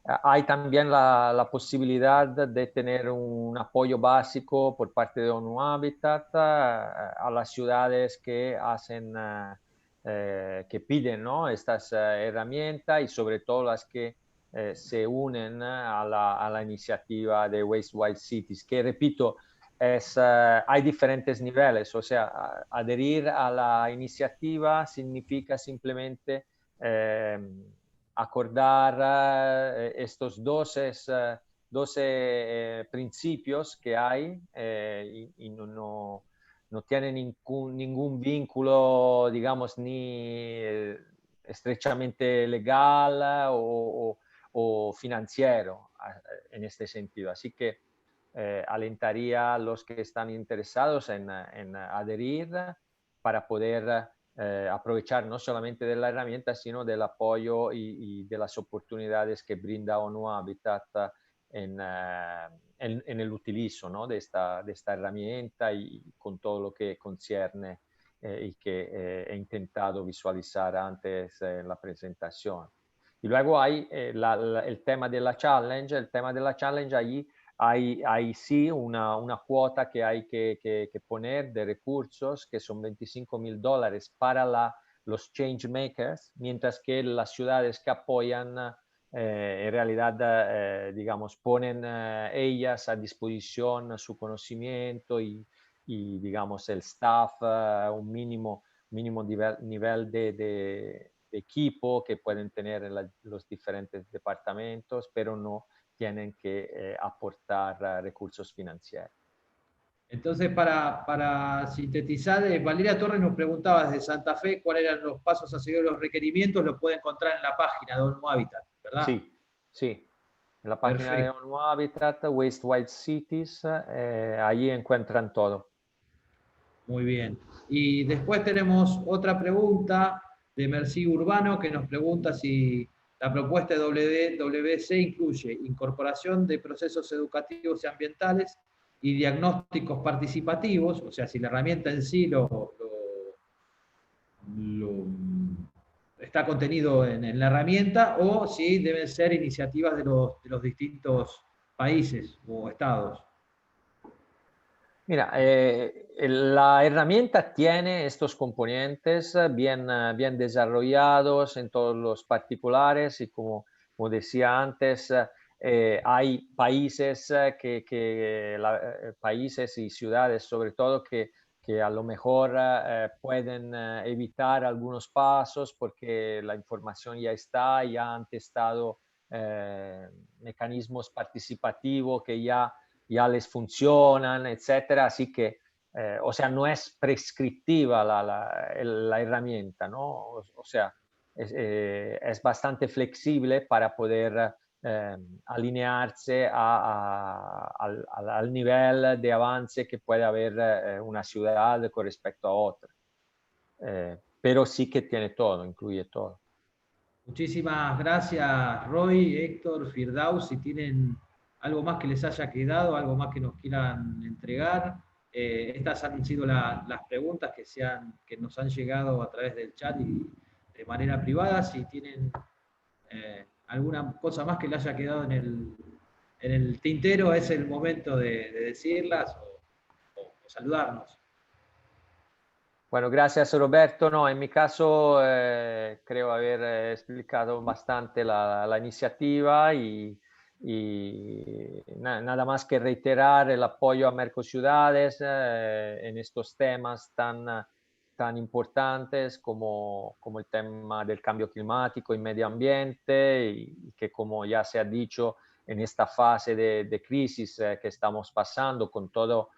hay también la posibilidad de tener un apoyo básico por parte de ONU Habitat a las ciudades que hacen, que piden, ¿no?, estas herramientas y sobre todo las que se unen a la iniciativa de Waste White Cities, que repito, hay diferentes niveles, o sea, adherir a la iniciativa significa simplemente acordar estos 12 principios que hay y no tiene ningún vínculo, digamos, ni estrechamente legal o financiero en este sentido. Así que alentaría a los que están interesados en adherir para poder aprovechar no solamente de la herramienta, sino del apoyo y de las oportunidades que brinda ONU Habitat en el utilizo, ¿no?, de esta herramienta y con todo lo que concierne y que he intentado visualizar antes en la presentación. Y luego hay el tema de la challenge. El tema de la challenge, allí hay sí una cuota que hay que poner de recursos, que son $25,000 para los change makers, mientras que las ciudades que apoyan en realidad, digamos, ponen ellas a disposición su conocimiento y digamos, el staff, un mínimo nivel de equipo que pueden tener en los diferentes departamentos, pero no tienen que aportar recursos financieros. Entonces, para sintetizar, Valeria Torres nos preguntaba desde Santa Fe cuáles eran los pasos a seguir, los requerimientos, lo puede encontrar en la página de ONU Habitat, ¿verdad? Sí. En la página de ONU Habitat, Waste White Cities, allí encuentran todo. Muy bien. Y después tenemos otra pregunta de Merci Urbano, que nos pregunta si la propuesta de WWC incluye incorporación de procesos educativos y ambientales y diagnósticos participativos, o sea, si la herramienta en sí está contenido en la herramienta, o si deben ser iniciativas de los distintos países o estados. Mira, la herramienta tiene estos componentes bien desarrollados en todos los particulares y como decía antes, hay países, países y ciudades sobre todo que a lo mejor pueden evitar algunos pasos porque la información ya está, ya han testado mecanismos participativos que ya les funcionan, etcétera. Así que, o sea, no es prescriptiva la herramienta, ¿no? O sea, es bastante flexible para poder alinearse al nivel de avance que puede haber una ciudad con respecto a otra. Pero sí que tiene todo, incluye todo. Muchísimas gracias, Roy, Héctor, Firdaus. Si tienen algo más que les haya quedado, algo más que nos quieran entregar. Estas han sido las preguntas que nos han llegado a través del chat y de manera privada. Si tienen alguna cosa más que les haya quedado en el tintero, es el momento de decirlas o saludarnos. Bueno, gracias Roberto. No, en mi caso creo haber explicado bastante la iniciativa y nada más que reiterar el apoyo a Mercociudades en estos temas tan importantes como el tema del cambio climático y medio ambiente y que, como ya se ha dicho, en esta fase de crisis que estamos pasando con todo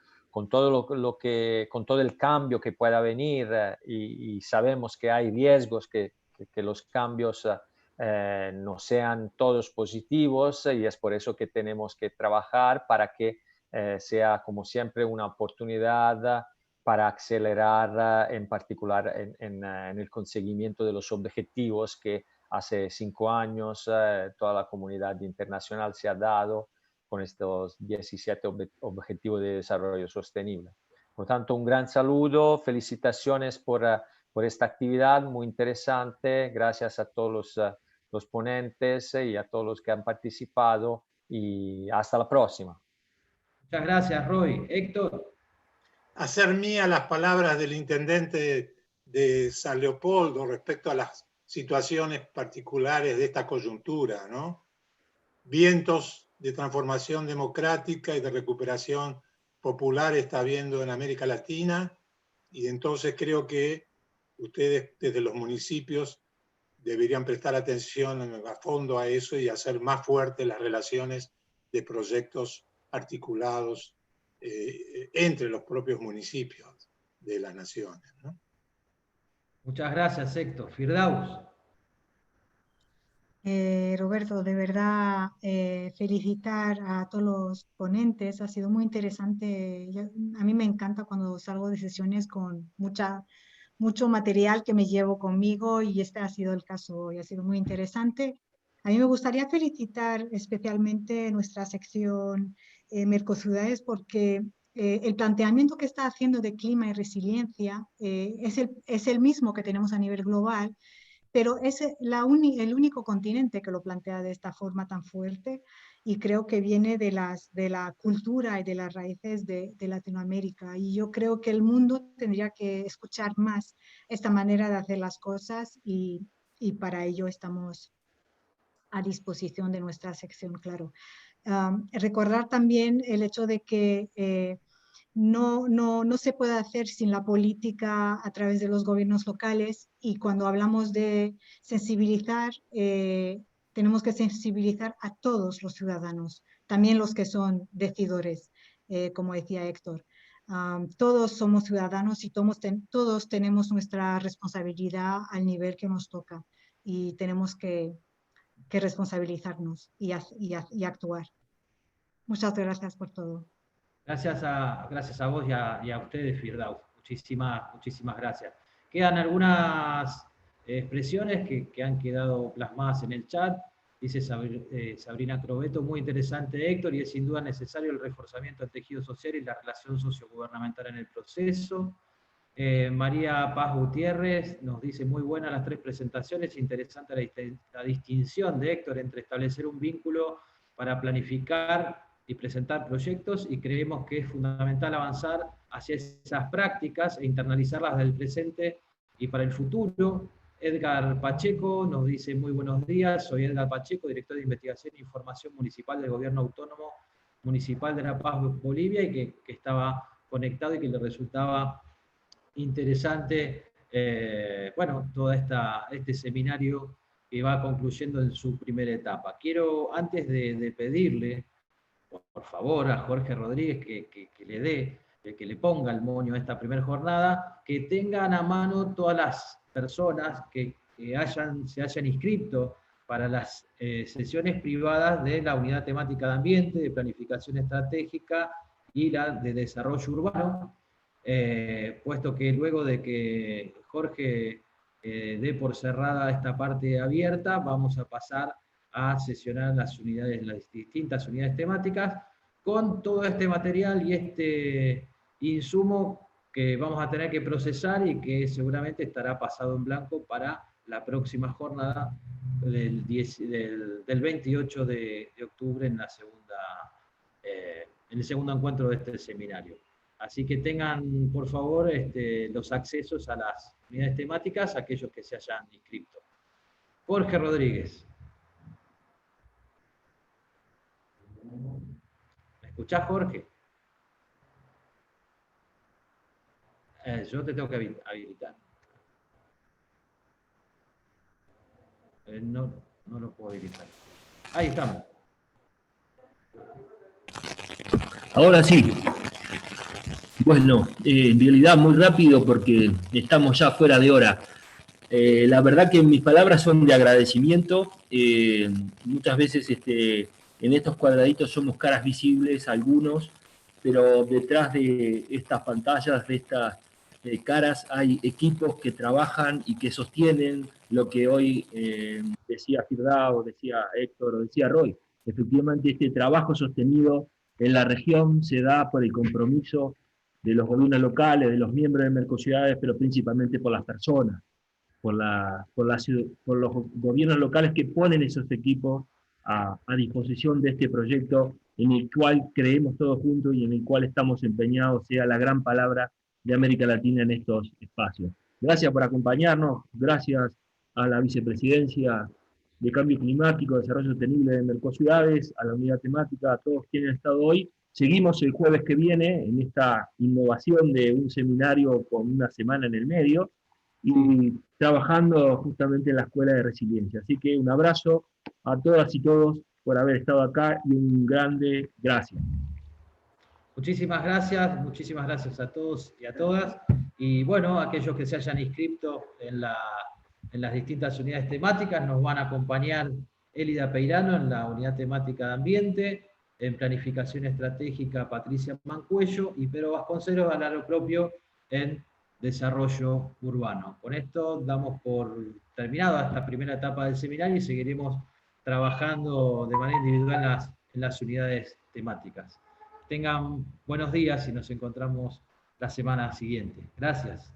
el cambio que pueda venir y sabemos que hay riesgos que los cambios no sean todos positivos y es por eso que tenemos que trabajar para que sea, como siempre, una oportunidad para acelerar en particular en el conseguimiento de los objetivos que hace 5 años toda la comunidad internacional se ha dado con estos 17 Objetivos de Desarrollo Sostenible. Por tanto, un gran saludo, felicitaciones por esta actividad muy interesante, gracias a todos los ponentes y a todos los que han participado y hasta la próxima. Muchas gracias, Roy. Héctor. Hacer mía las palabras del intendente de San Leopoldo respecto a las situaciones particulares de esta coyuntura, ¿no? Vientos de transformación democrática y de recuperación popular está habiendo en América Latina, y entonces creo que ustedes desde los municipios deberían prestar atención a fondo a eso y hacer más fuertes las relaciones de proyectos articulados entre los propios municipios de las naciones, ¿no? Muchas gracias, Héctor. Firdaus. Roberto, de verdad felicitar a todos los ponentes, ha sido muy interesante. A mí me encanta cuando salgo de sesiones con mucho material que me llevo conmigo y este ha sido el caso hoy, ha sido muy interesante. A mí me gustaría felicitar especialmente nuestra sección Mercociudades porque el planteamiento que está haciendo de clima y resiliencia es el mismo que tenemos a nivel global, pero es el único continente que lo plantea de esta forma tan fuerte y creo que viene de la cultura y de las raíces de Latinoamérica. Y yo creo que el mundo tendría que escuchar más esta manera de hacer las cosas y para ello estamos a disposición de nuestra sección, claro. Recordar también el hecho de que no se puede hacer sin la política a través de los gobiernos locales y cuando hablamos de sensibilizar, tenemos que sensibilizar a todos los ciudadanos, también los que son decidores, como decía Héctor. Todos somos ciudadanos y todos tenemos nuestra responsabilidad al nivel que nos toca y tenemos que responsabilizarnos y actuar. Muchas gracias por todo. Gracias a vos y a ustedes, Firdaus. Muchísimas gracias. Quedan algunas expresiones que han quedado plasmadas en el chat. Dice Sabrina Crobeto, muy interesante, Héctor, y es sin duda necesario el reforzamiento del tejido social y la relación sociogubernamental en el proceso. María Paz Gutiérrez nos dice, muy buenas las 3 presentaciones, interesante la distinción de Héctor entre establecer un vínculo para planificar y presentar proyectos, y creemos que es fundamental avanzar hacia esas prácticas e internalizarlas del presente y para el futuro. Edgar Pacheco nos dice, muy buenos días, soy Edgar Pacheco, director de Investigación e Información Municipal del Gobierno Autónomo Municipal de La Paz, Bolivia, y que estaba conectado y que le resultaba interesante, bueno, todo este seminario que va concluyendo en su primera etapa. Quiero, antes de pedirle, por favor, a Jorge Rodríguez que le ponga el moño a esta primera jornada, que tengan a mano todas las personas que se hayan inscrito para las sesiones privadas de la unidad temática de ambiente, de planificación estratégica y la de desarrollo urbano, puesto que luego de que Jorge dé por cerrada esta parte abierta, vamos a pasar a sesionar las distintas unidades temáticas con todo este material y este insumo que vamos a tener que procesar y que seguramente estará pasado en blanco para la próxima jornada del 28 de octubre en el segundo encuentro de este seminario. Así que tengan, por favor, los accesos a las unidades temáticas, aquellos que se hayan inscrito. Jorge Rodríguez. ¿Me escuchás, Jorge? Yo te tengo que habilitar. No lo puedo habilitar. Ahí estamos. Ahora sí. Bueno, en realidad muy rápido porque estamos ya fuera de hora. La verdad que mis palabras son de agradecimiento. Muchas veces en estos cuadraditos somos caras visibles, algunos, pero detrás de estas pantallas, de estas caras, hay equipos que trabajan y que sostienen lo que hoy decía Firdao, decía Héctor, o decía Roy. Efectivamente, este trabajo sostenido en la región se da por el compromiso de los gobiernos locales, de los miembros de Mercociudades, pero principalmente por las personas, por los gobiernos locales que ponen esos equipos a disposición de este proyecto en el cual creemos todos juntos y en el cual estamos empeñados, sea la gran palabra de América Latina en estos espacios. Gracias por acompañarnos, gracias a la Vicepresidencia de Cambio Climático, Desarrollo Sostenible de Mercociudades, a la unidad temática, a todos quienes han estado hoy. Seguimos el jueves que viene en esta innovación de un seminario con una semana en el medio y trabajando justamente en la Escuela de Resiliencia. Así que un abrazo a todas y todos por haber estado acá y un grande gracias. Muchísimas gracias a todos y a todas. Y bueno, aquellos que se hayan inscrito en las distintas unidades temáticas, nos van a acompañar Elida Peirano en la unidad temática de ambiente, en planificación estratégica Patricia Mancuello y Pedro Vasconcelos a lo propio en desarrollo urbano. Con esto damos por terminada esta primera etapa del seminario y seguiremos trabajando de manera individual en las unidades temáticas. Tengan buenos días y nos encontramos la semana siguiente. Gracias.